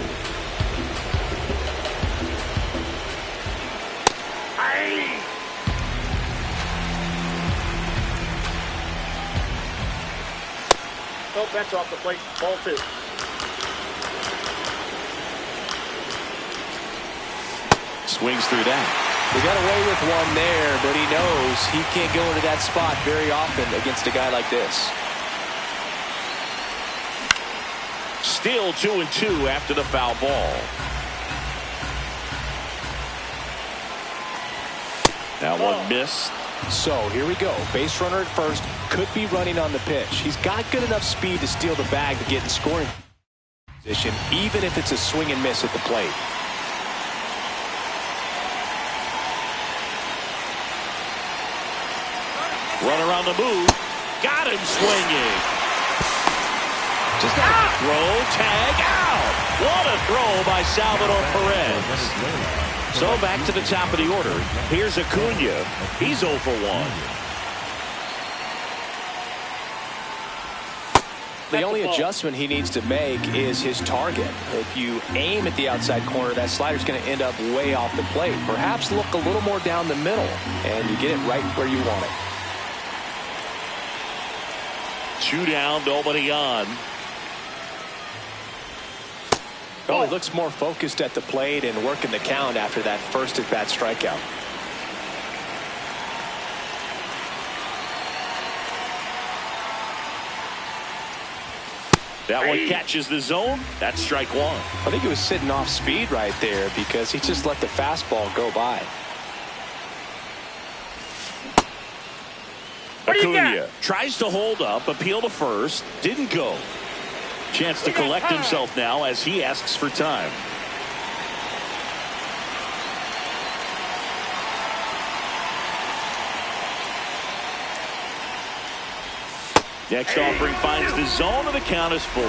No bench off the plate. Ball 2. Swings through that. He got away with one there, but he knows he can't go into that spot very often against a guy like this. Still 2-2 after the foul ball. Now one missed. So here we go. Base runner at first. Could be running on the pitch. He's got good enough speed to steal the bag to get in scoring position, even if it's a swing and miss at the plate. Runner on the move. Got him swinging. Just out. Throw, tag, out. What a throw by Salvador Perez. So back to the top of the order. Here's Acuna. He's 0 for 1. The only adjustment he needs to make is his target. If you aim at the outside corner, that slider's going to end up way off the plate. Perhaps look a little more down the middle, and you get it right where you want it. 2 down, nobody on. Oh, he looks more focused at the plate and working the count after that first at-bat strikeout. That one catches the zone. That's strike 1. I think he was sitting off speed right there because he just let the fastball go by. Acuna tries to hold up, appeal to first, didn't go. Chance to collect himself now as he asks for time. Next offering finds the zone, and the count is full.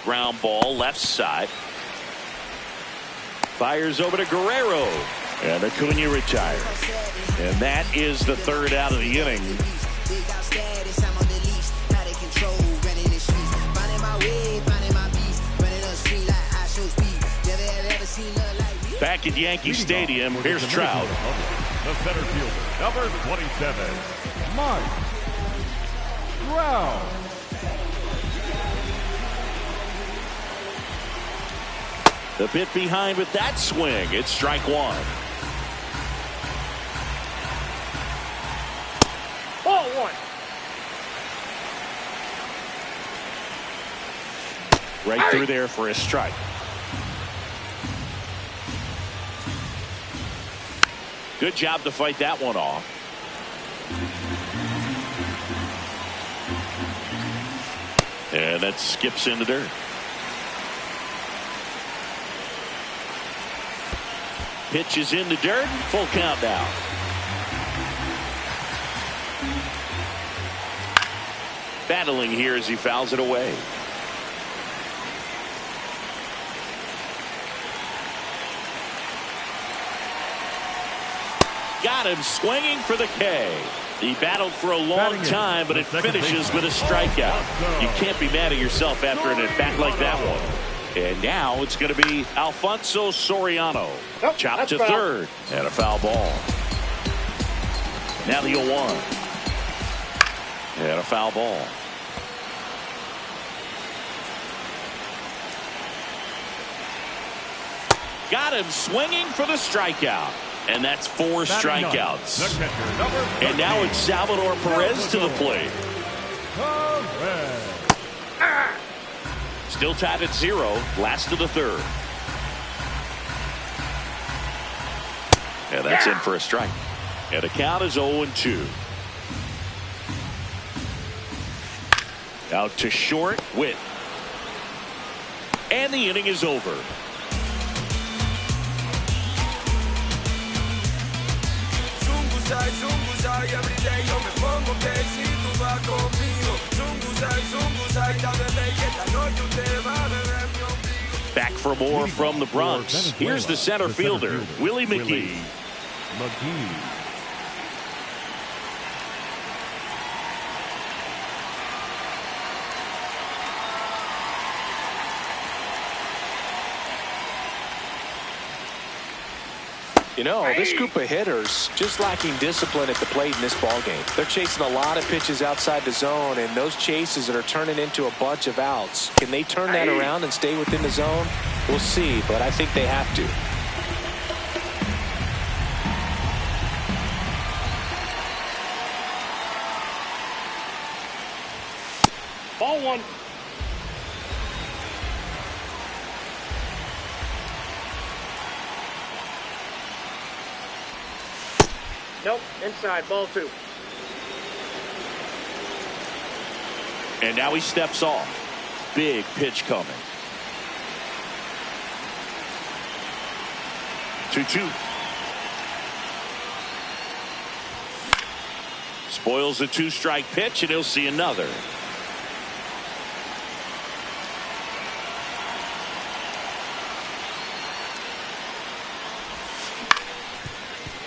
Ground ball left side. Fires over to Guerrero. And Acuna retires. And that is the 3rd out of the inning. Back at Yankee Stadium, here's Trout. The center fielder, number 27, Mike Trout. The bit behind with that swing. It's strike 1. Ball 1. Right through there for a strike. Good job to fight that one off. And that skips into dirt. Pitch is in the dirt. Full count now. Battling here as he fouls it away. Got him swinging for the K. He battled for a long time, but it finishes with a strikeout. You can't be mad at yourself after an at-bat like that one. And now it's going to be Alfonso Soriano. Nope, chopped to foul. third. And a foul ball. Now the 0-1. And a foul ball. Got him swinging for the strikeout. And that's 4 strikeouts. And now it's Salvador Perez to the plate. Still tied at 0. Last of the 3rd. And that's in for a strike. And the count is 0-2. Out to short. Witt. And the inning is over. Back for more from the Bronx. Here's the center fielder, Willie McGee. You know, this group of hitters just lacking discipline at the plate in this ball game. They're chasing a lot of pitches outside the zone, and those chases that are turning into a bunch of outs. Can they turn that around and stay within the zone? We'll see, but I think they have to. Ball one. Nope, inside, ball two. And now he steps off. Big pitch coming. 2-2. Spoils the 2-strike pitch, and he'll see another.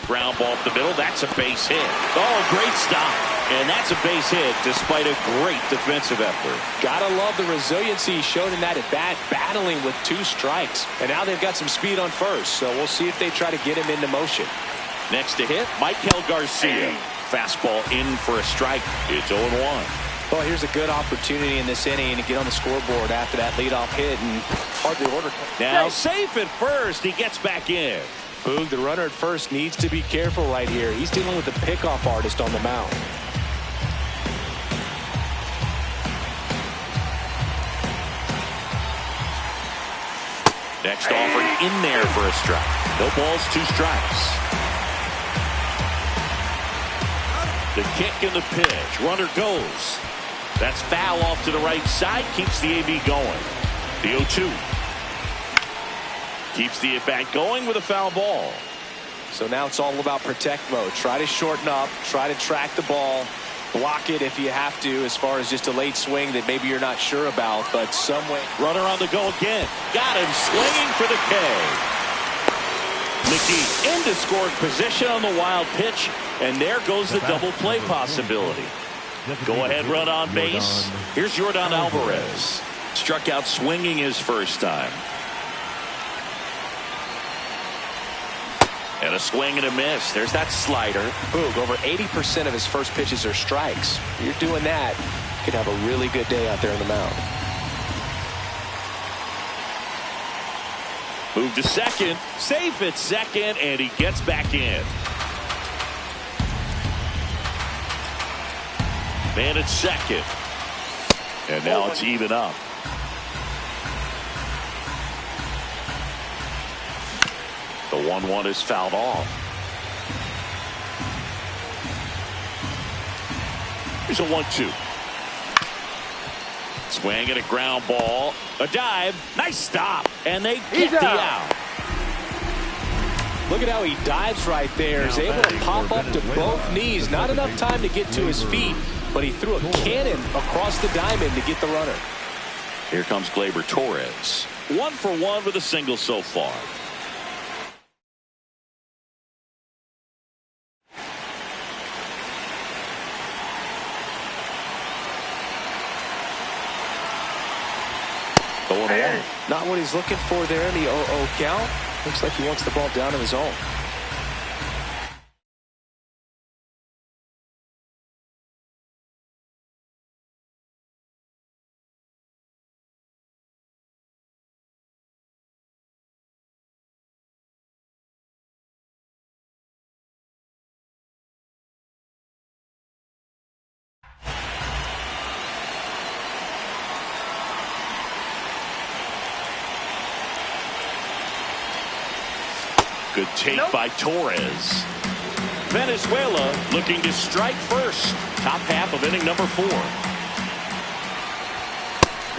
Ground ball up the middle. That's a base hit. Oh, great stop. And that's a base hit despite a great defensive effort. Gotta love the resiliency he showed in that at bat, battling with 2 strikes. And now they've got some speed on first, so we'll see if they try to get him into motion. Next to hit, Michael Garcia. Fastball in for a strike. It's 0-1. Well, here's a good opportunity in this inning to get on the scoreboard after that leadoff hit, and hardly order. Now safe at first. He gets back in. Boog, the runner at first, needs to be careful right here. He's dealing with a pickoff artist on the mound. Next offering in there for a strike. No balls, 2 strikes. The kick and the pitch. Runner goes. That's foul off to the right side. Keeps the AB going. The 0-2. Keeps the at-bat going with a foul ball. So now it's all about protect mode. Try to shorten up. Try to track the ball. Block it if you have to, as far as just a late swing that maybe you're not sure about. But some way. Runner on the go again. Got him swinging for the K. McGee into scoring position on the wild pitch. And there goes the double play possibility. Go ahead run on base. Here's Yordan Alvarez. Struck out swinging his first time. And a swing and a miss. There's that slider. Boog, over 80% of his first pitches are strikes. If you're doing that, you could have a really good day out there on the mound. Move to second. Safe at second, and he gets back in. Man at second. And now it's even up. The 1-1 is fouled off. Here's a 1-2. Swing and a ground ball. A dive. Nice stop. And they get the out. Look at how he dives right there. He's able to pop up to both knees. Not enough time to get to his feet, but he threw a cannon across the diamond to get the runner. Here comes Gleyber Torres. 1 for 1 with a single so far. Not what he's looking for there in the 0-0 count. Looks like he wants the ball down in his zone. Good take by Torres. Venezuela looking to strike first. Top half of inning number 4.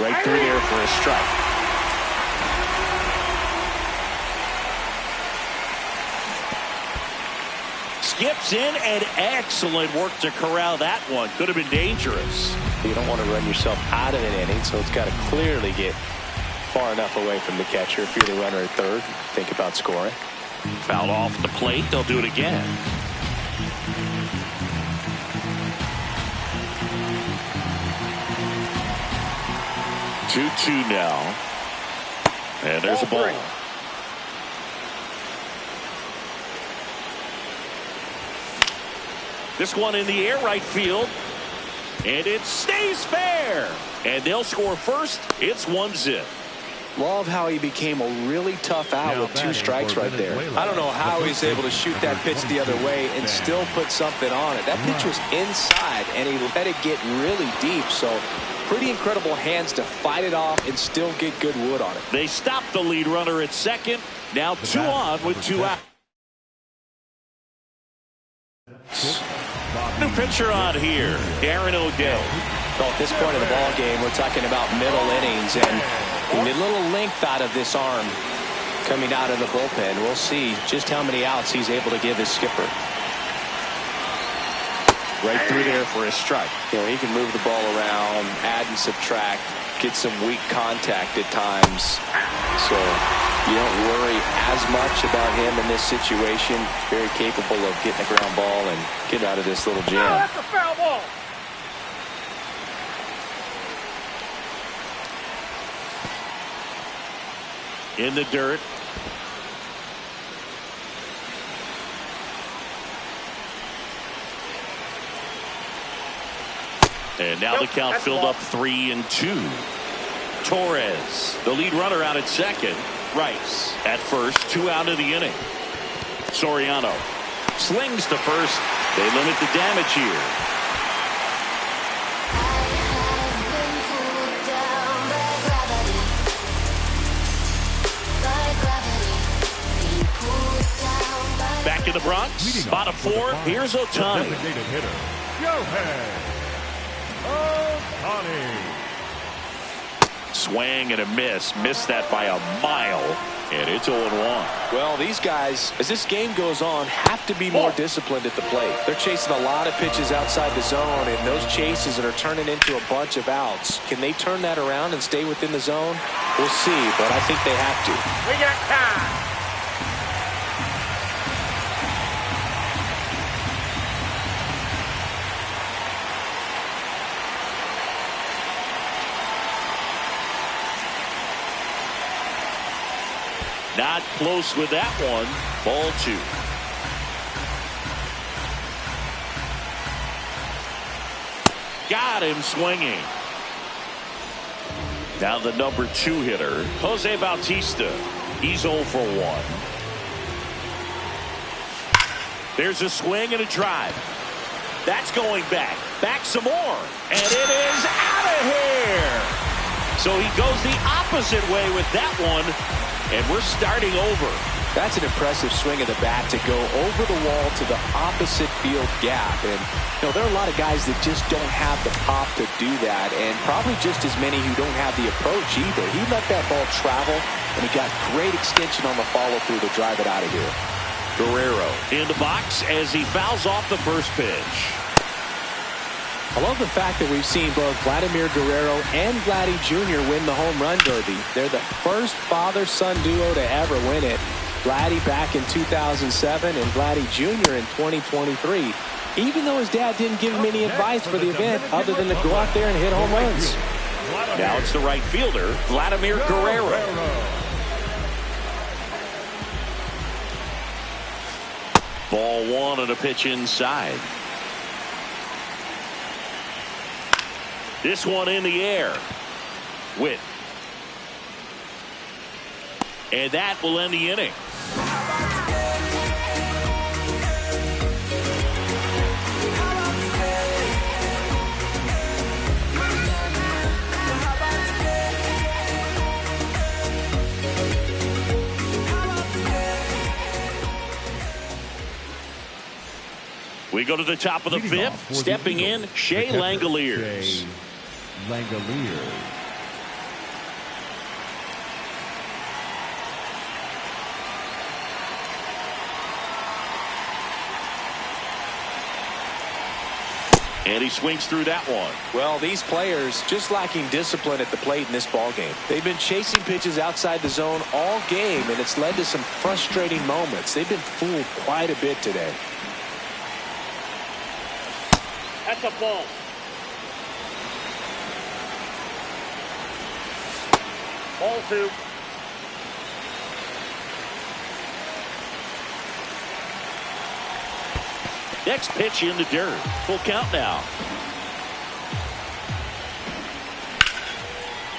Right through there for a strike. Skips in, and excellent work to corral that one. Could have been dangerous. You don't want to run yourself out of an inning, so it's got to clearly get far enough away from the catcher. If you're the runner at third, think about scoring. Fouled off the plate. They'll do it again. Two now. And there's a ball. This one in the air right field. And it stays fair. And they'll score first. It's 1-0. Love how he became a really tough out with 2 strikes right there. I don't know how he's able to shoot that pitch the other way and still put something on it. That pitch was inside, and he let it get really deep. So pretty incredible hands to fight it off and still get good wood on it. They stop the lead runner at second. Now 2 on with 2 out. New pitcher on here, Darren O'Day. So at this point of the ball game, we're talking about middle innings, and a little length out of this arm coming out of the bullpen. We'll see just how many outs he's able to give his skipper. Right through there for a strike. You know, he can move the ball around, add and subtract, get some weak contact at times. So you don't worry as much about him in this situation. Very capable of getting a ground ball and getting out of this little jam. No, that's a foul ball. In the dirt. And now the count filled up 3-2. Torres, the lead runner, out at second. Rice at first, 2 out of the inning. Soriano slings to first. They limit the damage here. Back in the Bronx, bottom 4. Here's Ohtani. Designated hitter, Yohei Ohtani. Swing and a miss. Missed that by a mile. And it's 0-1. Well, these guys, as this game goes on, have to be more disciplined at the plate. They're chasing a lot of pitches outside the zone, and those chases that are turning into a bunch of outs. Can they turn that around and stay within the zone? We'll see, but I think they have to. We got time. Not close with that one. Ball 2. Got him swinging. Now the number 2 hitter, Jose Bautista. He's 0 for 1. There's a swing and a drive. That's going back. Back some more. And it is out of here. So he goes the opposite way with that one. And we're starting over. That's an impressive swing of the bat to go over the wall to the opposite field gap. And, you know, there are a lot of guys that just don't have the pop to do that. And probably just as many who don't have the approach either. He let that ball travel, and he got great extension on the follow-through to drive it out of here. Guerrero in the box as he fouls off the first pitch. I love the fact that we've seen both Vladimir Guerrero and Vladdy Jr. win the home run derby. They're the first father-son duo to ever win it. Vladdy back in 2007 and Vladdy Jr. in 2023. Even though his dad didn't give him any advice for the event other than to go out there and hit home runs. Now it's the right fielder, Vladimir Guerrero. Ball 1 and a pitch inside. This one in the air. Witt. And that will end the inning. We go to the top of the 5th. Stepping in, Shea Langoliers. And he swings through that one. Well, these players just lacking discipline at the plate in this ball game. They've been chasing pitches outside the zone all game, and it's led to some frustrating moments. They've been fooled quite a bit today. That's a ball. Ball 2. Next pitch in the dirt. Full count now.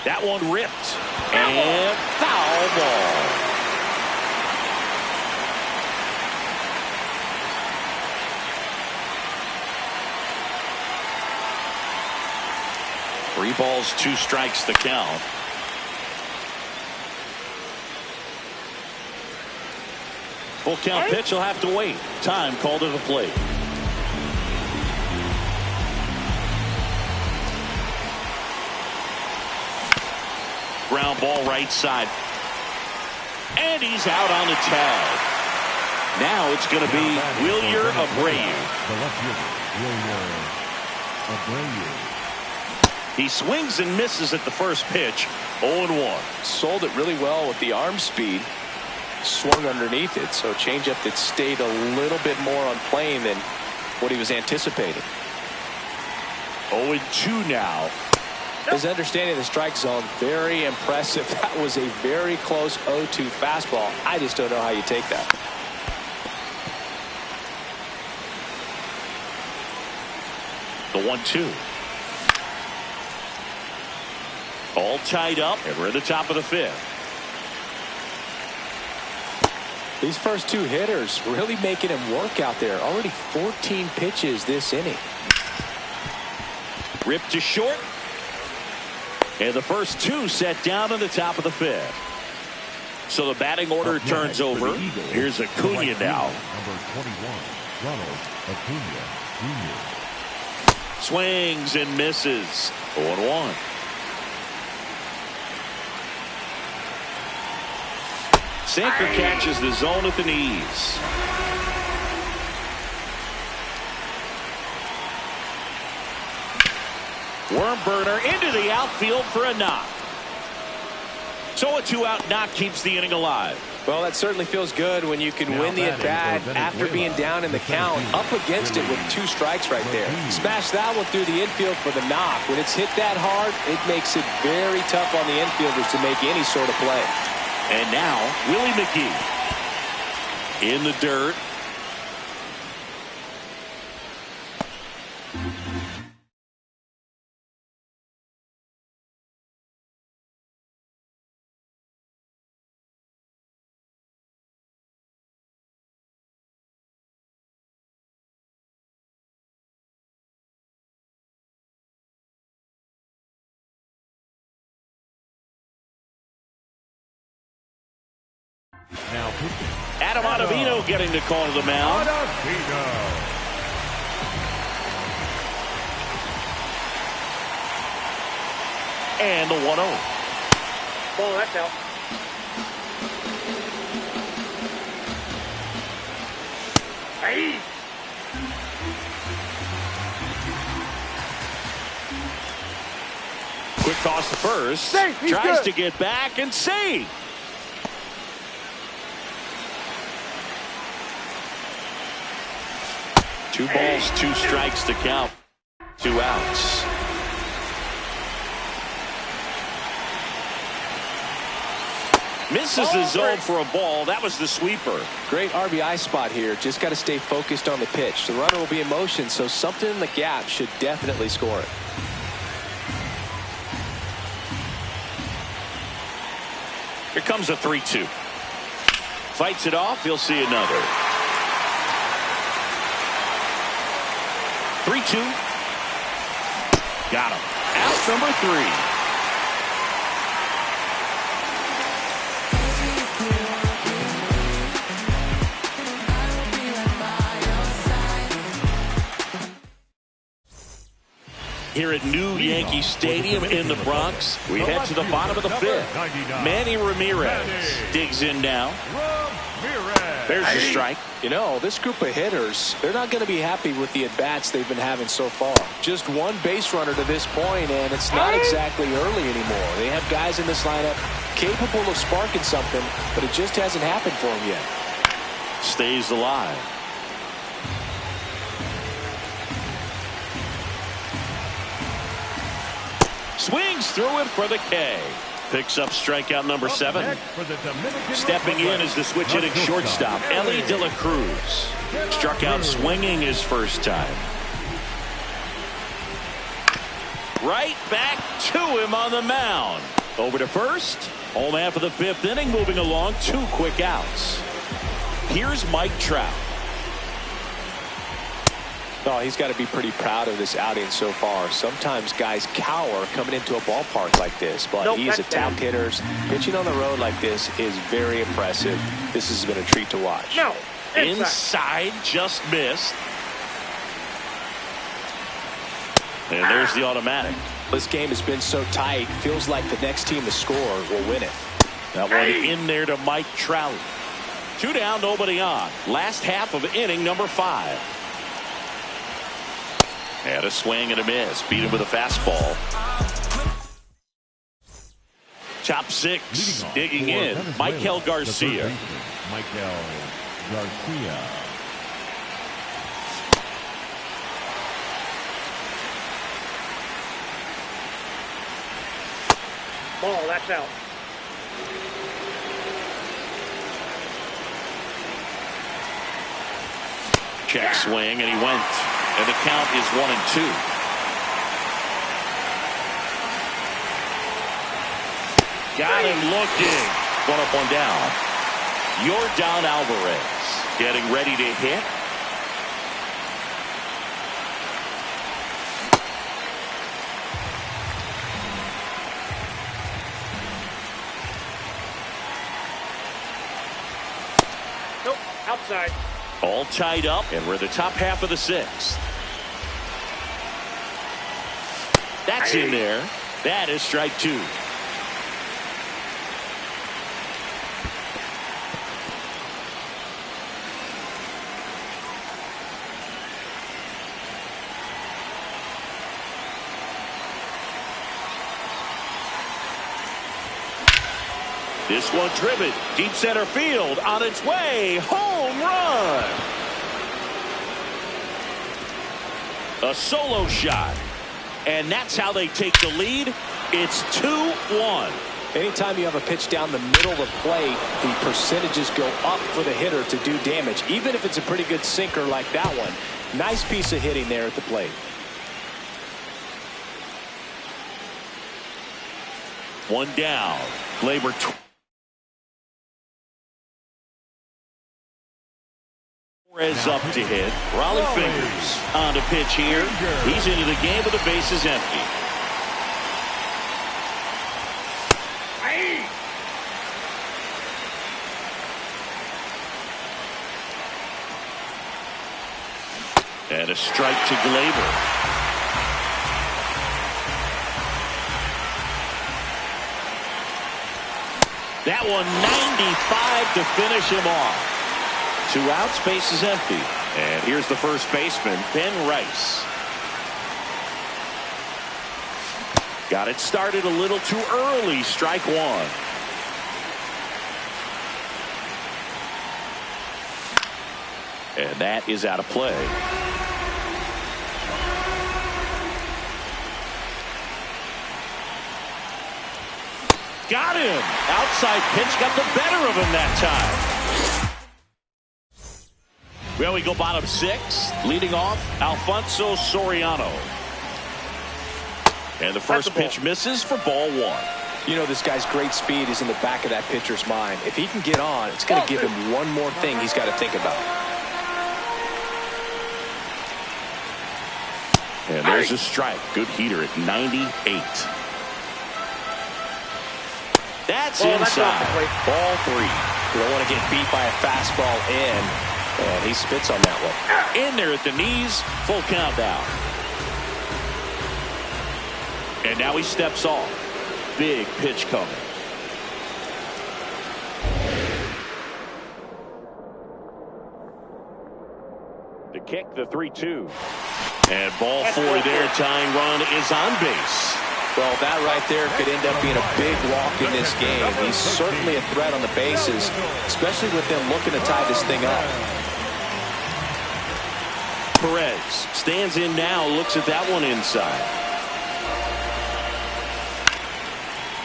That one ripped. And foul ball. Three balls, 2 strikes the count. Full count pitch will have to wait. Time called to the plate. Ground ball right side. And he's out on the tag. Now it's going to be Wilyer Abreu. The left fielder, Wilyer Abreu. He swings and misses at the first pitch. 0-1. Sold it really well with the arm speed. Swung underneath it, so changeup that stayed a little bit more on plane than what he was anticipating. 0-2 now. His understanding of the strike zone, very impressive. That was a very close 0-2 fastball. I just don't know how you take that. The 1-2. All tied up, and we're at the top of the 5th. These first 2 hitters really making him work out there. Already 14 pitches this inning. Ripped to short. And the first 2 set down in the top of the 5th. So the batting order turns over. Here's Acuna now. Number 21, Ronald Acuna Jr. Swings and misses. 0-1. Sinker catches the zone at the knees. Worm burner into the outfield for a knock. So a 2-out knock keeps the inning alive. Well, that certainly feels good when you can win the at-bat after being down in the count, up against it with 2 strikes right there. Smash that one through the infield for the knock. When it's hit that hard, it makes it very tough on the infielders to make any sort of play. And now, Willie McGee in the dirt. Now Adam Ottavino getting the call to the mound. And the 1-0. Ball, that's out. Hey. Quick toss to first. Safe, he's tries good. to get back and save. Two balls, 2 strikes to count. 2 outs. Misses the zone for a ball. That was the sweeper. Great RBI spot here. Just got to stay focused on the pitch. The runner will be in motion, so something in the gap should definitely score it. Here comes a 3-2. Fights it off. He'll see another. 3-2. Got him. Out number 3. Here at New Yankee Stadium in the Bronx, we head to the bottom of the 5th. Manny Ramirez digs in now. There's the strike. You know, this group of hitters, they're not going to be happy with the at-bats they've been having so far. Just 1 base runner to this point, and it's not exactly early anymore. They have guys in this lineup capable of sparking something, but it just hasn't happened for them yet. Stays alive. Swings through it for the K. Picks up strikeout number 7. Stepping in is the switch hitting shortstop, Ellie De La Cruz. Struck out swinging his first time. Right back to him on the mound. Over to first. Home half of the 5th inning, moving along. 2 quick outs. Here's Mike Trout. Oh, he's got to be pretty proud of this outing so far. Sometimes guys cower coming into a ballpark like this, but he is a tapped hitter. Pitching on the road like this is very impressive. This has been a treat to watch. No. Inside, just missed. And there's the automatic. This game has been so tight. Feels like the next team to score will win it. That one in there to Mike Trout. 2 down, nobody on. Last half of inning number 5. And a swing and a miss. Beat him with a fastball. Top 6. Digging in. Michael Garcia. Michael Garcia. Ball, that's out. Check swing, and he went. And the count is 1-2. Got him looking. 1 up, 1 down. Yordan Alvarez getting ready to hit. Nope, outside. All tied up, and we're the top half of the 6th. That's in there. That is strike 2. This one driven deep center field, on its way, home run. A solo shot, and that's how they take the lead. It's 2-1. Anytime you have a pitch down the middle of the plate, the percentages go up for the hitter to do damage, even if it's a pretty good sinker like that one. Nice piece of hitting there at the plate. One down. Glaber. Torres up to hit. Raleigh Fingers on to pitch here. He's into the game with the bases empty. And a strike to Glaber. That one 95 to finish him off. 2 outs, base is empty. And here's the first baseman, Ben Rice. Got it started a little too early, strike 1. And that is out of play. Got him. Outside pitch got the better of him that time. Well, we go bottom 6. Leading off, Alfonso Soriano. And the first pitch misses for ball 1. You know, this guy's great speed is in the back of that pitcher's mind. If he can get on, it's going to give him one more thing he's got to think about. And there's a strike. Good heater at 98. That's inside. Ball 3. You don't want to get beat by a fastball in. And he spits on that one. In there at the knees. Full countdown. And now he steps off. Big pitch coming. To kick the 3-2. And ball 4 there. Tying run is on base. Well, that right there could end up being a big walk in this game. He's certainly a threat on the bases, especially with them looking to tie this thing up. Perez stands in now, looks at that one inside.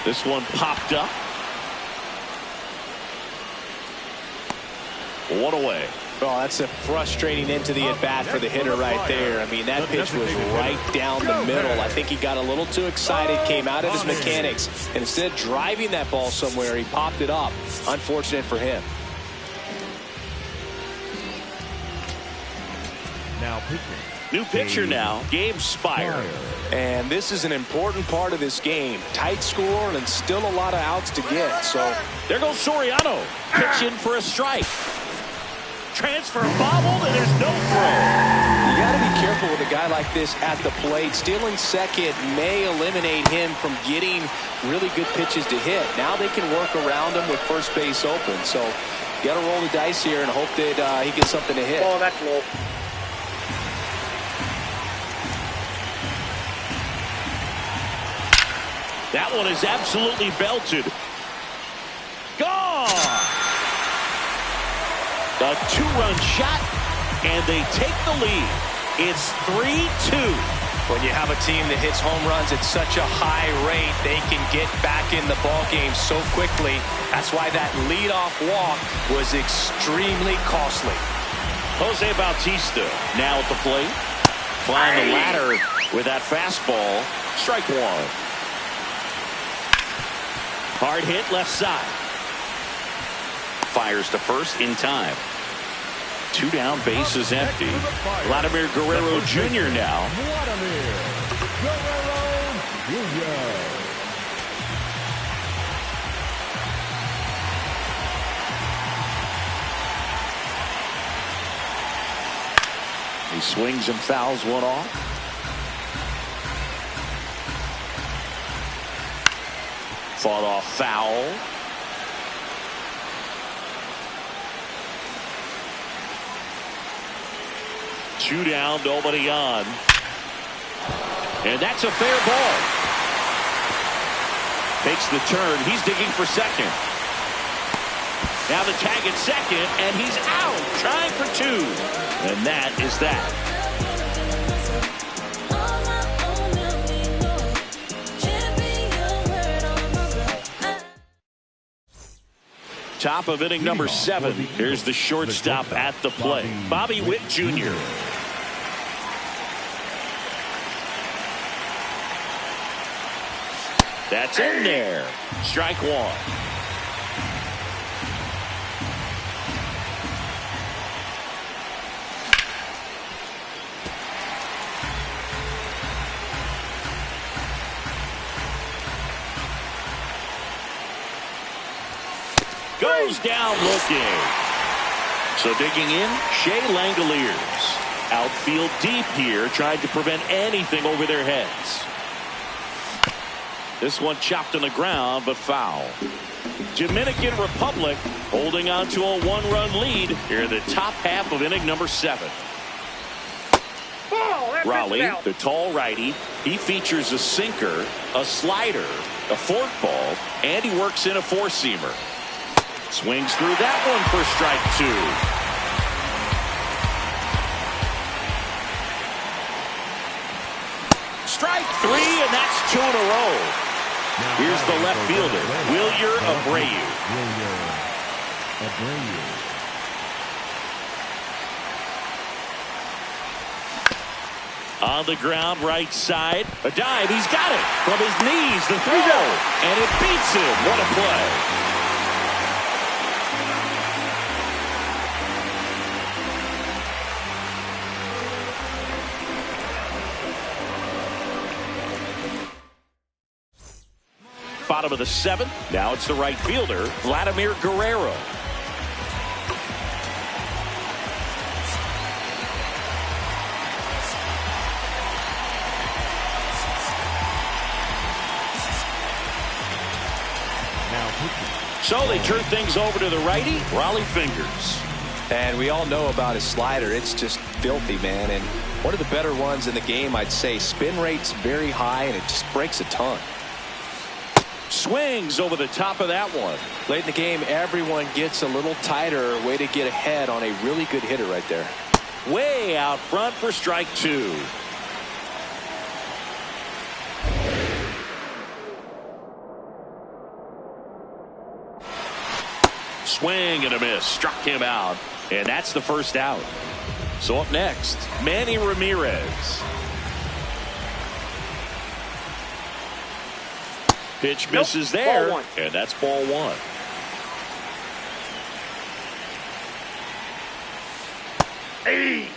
This one popped up. One away. Well, that's a frustrating end to the at-bat for the hitter right there. I mean, that pitch was right down the middle. I think he got a little too excited, came out of his mechanics, and instead of driving that ball somewhere, he popped it up. Unfortunate for him. Now pitching. New pitcher now, Gabe Spire. And this is an important part of this game. Tight score and still a lot of outs to get. So there goes Soriano. Pitch in for a strike. Transfer bobbled, and there's no throw. You got to be careful with a guy like this at the plate. Stealing second may eliminate him from getting really good pitches to hit. Now they can work around him with first base open. So you got to roll the dice here and hope that he gets something to hit. Oh, that's low. That one is absolutely belted. Gone! A two-run shot, and they take the lead. It's 3-2. When you have a team that hits home runs at such a high rate, they can get back in the ball game so quickly. That's why that leadoff walk was extremely costly. Jose Bautista now at the plate. Climb the ladder with that fastball. Strike one. Hard hit left side. Fires to first in time. Two down, base is empty. Vladimir Guerrero Jr. now. Vladimir Guerrero Jr. He swings and fouls one off. Fought off foul. Two down, nobody on. And that's a fair ball. Takes the turn. He's digging for second. Now the tag at second, and he's out. Trying for two. And that is that. Top of inning number 7. Here's the shortstop at the plate, Bobby Witt Jr. That's in there. Strike one. Goes down looking. So digging in, Shea Langoliers. Outfield deep here, trying to prevent anything over their heads. This one chopped on the ground, but foul. Dominican Republic holding on to a one-run lead here in the top half of inning number 7. Raleigh, the tall righty, he features a sinker, a slider, a forkball, and he works in a four-seamer. Swings through that one for strike 2. Strike 3, and that's 2 in a row. Here's the left fielder, Wilyer Abreu. On the ground, right side. A dive, he's got it. From his knees, the throw. And it beats him. What a play. Bottom of the 7th. Now it's the right fielder, Vladimir Guerrero. So they turn things over to the righty, Raleigh Fingers. And we all know about his slider. It's just filthy, man. And one of the better ones in the game, I'd say. Spin rate's very high, and it just breaks a ton. Swings over the top of that one. Late in the game, everyone gets a little tighter. Way to get ahead on a really good hitter right there. Way out front for strike 2. swing and a miss. Struck him out. And that's the first out. So up next, Manny Ramirez. Pitch misses there. Ball one. And that's ball one. Hey.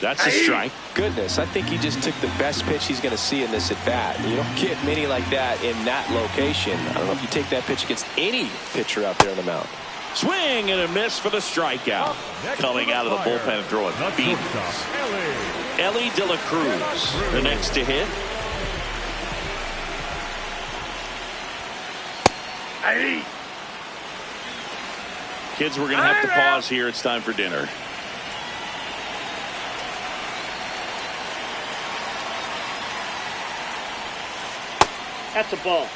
That's a strike. Goodness, I think he just took the best pitch he's going to see in this at bat. You don't get many like that in that location. I don't know if you take that pitch against any pitcher out there on the mound. Swing and a miss for the strikeout. Coming out of the bullpen and throwing beat. Ellie De La Cruz, the next to hit. Hey. Kids, we're going to have to pause here. It's time for dinner. That's a ball.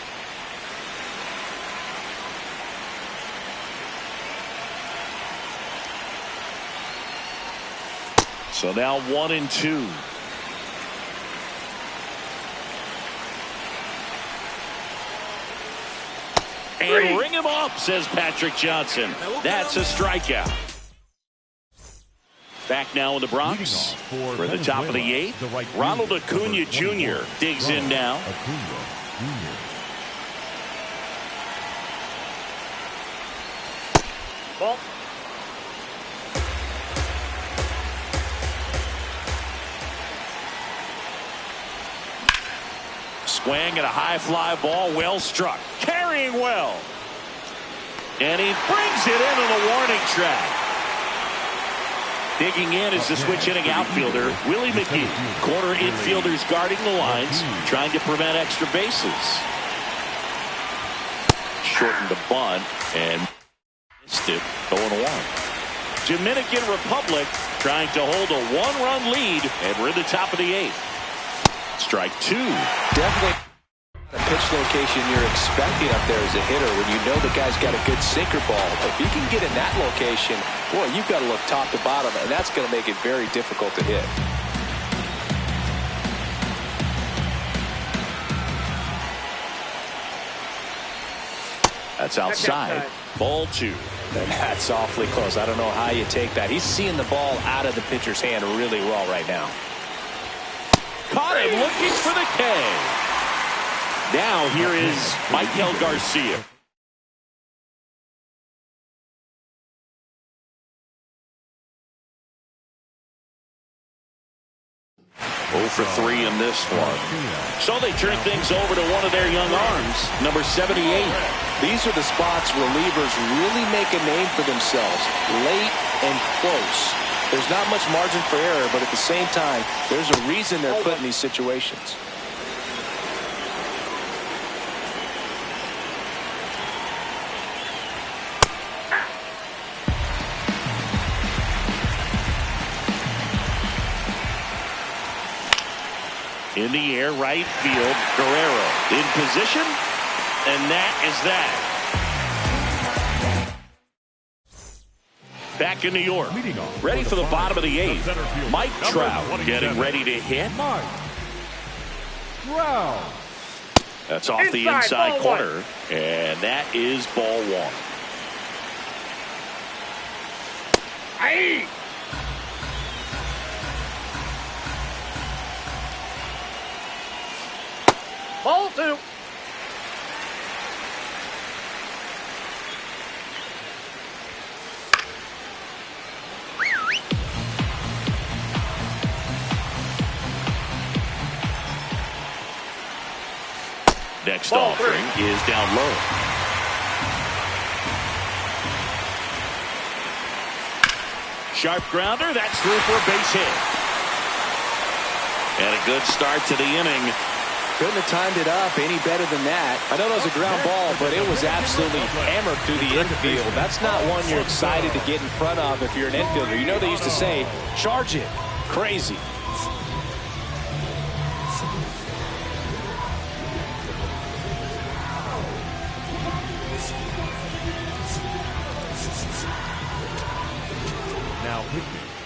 So now 1-2. And ring him up, says Patrick Johnson. That's a strikeout. Back now in the Bronx. For the top of the 8th, Ronald Acuna Jr. digs in now. Ball. Swing and a high fly ball, well struck. Carrying well. And he brings it into the warning track. Digging in is the switch hitting outfielder, Willie McGee. Corner infielders guarding the lines, trying to prevent extra bases. Shortened the bunt and missed it, 0-1. Dominican Republic trying to hold a 1-run lead, and we're in the top of the 8th. Strike 2. Definitely the pitch location you're expecting up there as a hitter when you know the guy's got a good sinker ball. If he can get in that location, boy, you've got to look top to bottom, and that's going to make it very difficult to hit. That's outside. Ball 2. And that's awfully close. I don't know how you take that. He's seeing the ball out of the pitcher's hand really well right now. Caught him looking for the K. Now here is Michael Garcia. For 3 in this one. So they turn things over to one of their young arms, number 78. These are the spots relievers really make a name for themselves, late and close. There's not much margin for error, but at the same time, there's a reason they're put in these situations. In the air, right field, Guerrero in position, and that is that. Back in New York, ready for the bottom of the 8th. Mike Trout getting ready to hit. That's off the inside corner, and that is ball 1. Hey. Ball 2. Next offering is down low. Sharp grounder. That's through for a base hit. And a good start to the inning. Couldn't have timed it up any better than that. I know it was a ground ball, but it was absolutely hammered through the infield. That's not one you're excited to get in front of if you're an infielder. You know they used to say, charge it. Crazy. Now,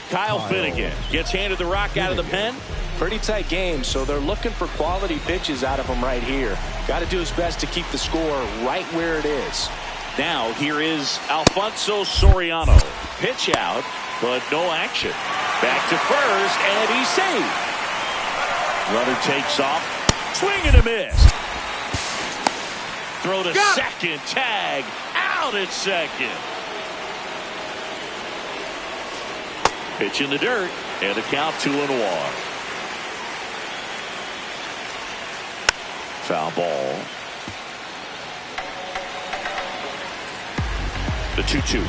Kyle Finnegan gets handed the rock out of the pen. Pretty tight game, so they're looking for quality pitches out of him right here. Got to do his best to keep the score right where it is. Now here is Alfonso Soriano. Pitch out, but no action. Back to first, and he's safe. Runner takes off. Swing and a miss. Throw to second. Tag. Out at second. Pitch in the dirt. And the count 2-1. Foul ball. The 2-2.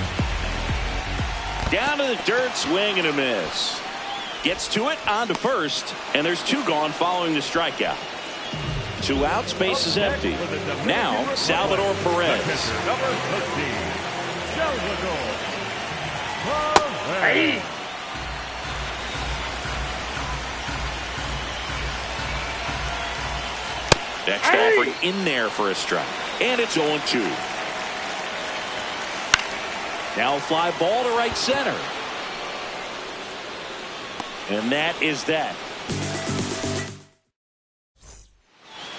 Down to the dirt, swing and a miss. Gets to it, on to first, and there's two gone following the strikeout. 2 outs, base is empty. Now, Salvador Perez. Number 13, Salvador Perez. Hey. Next offering in there for a strike. And it's 0-2. Now a fly ball to right center. And that is that.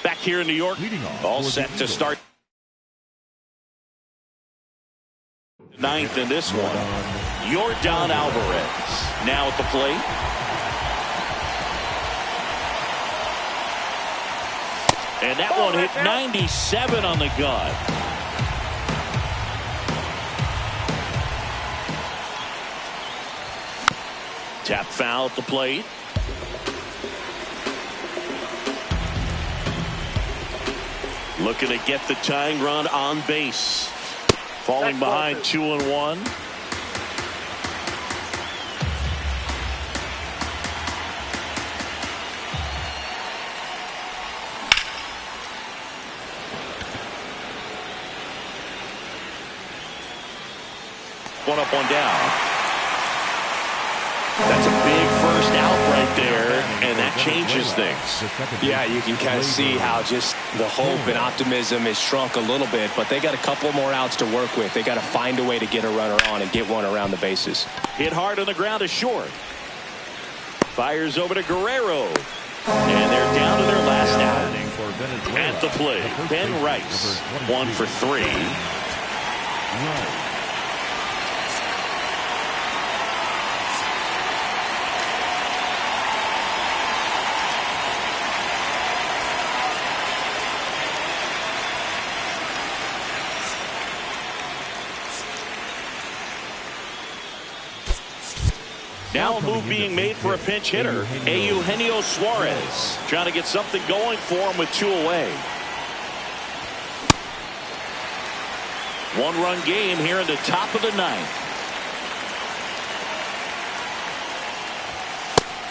Back here in New York, all set to start 9th in this one. Yordan Alvarez now at the plate. And that one hit 97 on the gun. Tap foul at the plate. Looking to get the tying run on base. Falling behind 2-1. One up, one down. That's a big first out right there, and that changes things. Yeah, you can kind of see how just the hope and optimism is shrunk a little bit, but they got a couple more outs to work with. They got to find a way to get a runner on and get one around the bases. Hit hard on the ground is short. Fires over to Guerrero. And they're down to their last out. At the plate, Ben Rice, 1 for 3. Now a move being made for a pinch hitter, Eugenio Suarez, trying to get something going for him with 2 away. 1-run game here in the top of the 9th.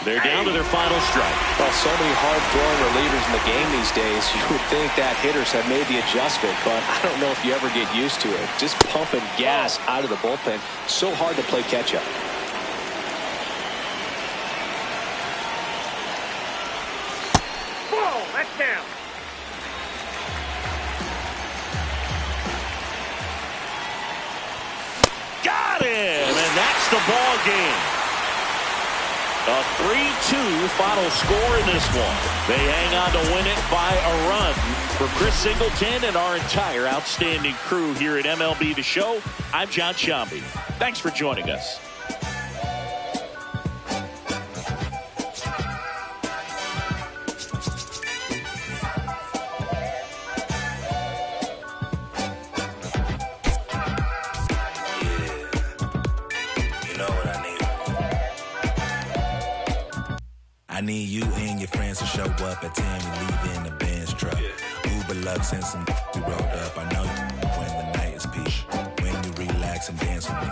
They're down to their final strike. Well, so many hard-throwing relievers in the game these days. You would think that hitters have made the adjustment, but I don't know if you ever get used to it. Just pumping gas out of the bullpen. So hard to play catch-up. That's down. Got him, and that's the ball game. A 3-2 final score in this one. They hang on to win it by a run. For Chris Singleton and our entire outstanding crew here at MLB The Show, I'm John Shambi. Thanks for joining us. I need you and your friends to show up at 10. We leave in the Benz truck. Uber Lux and some we rolled up. I know you when the night is peak. When you relax and dance with me.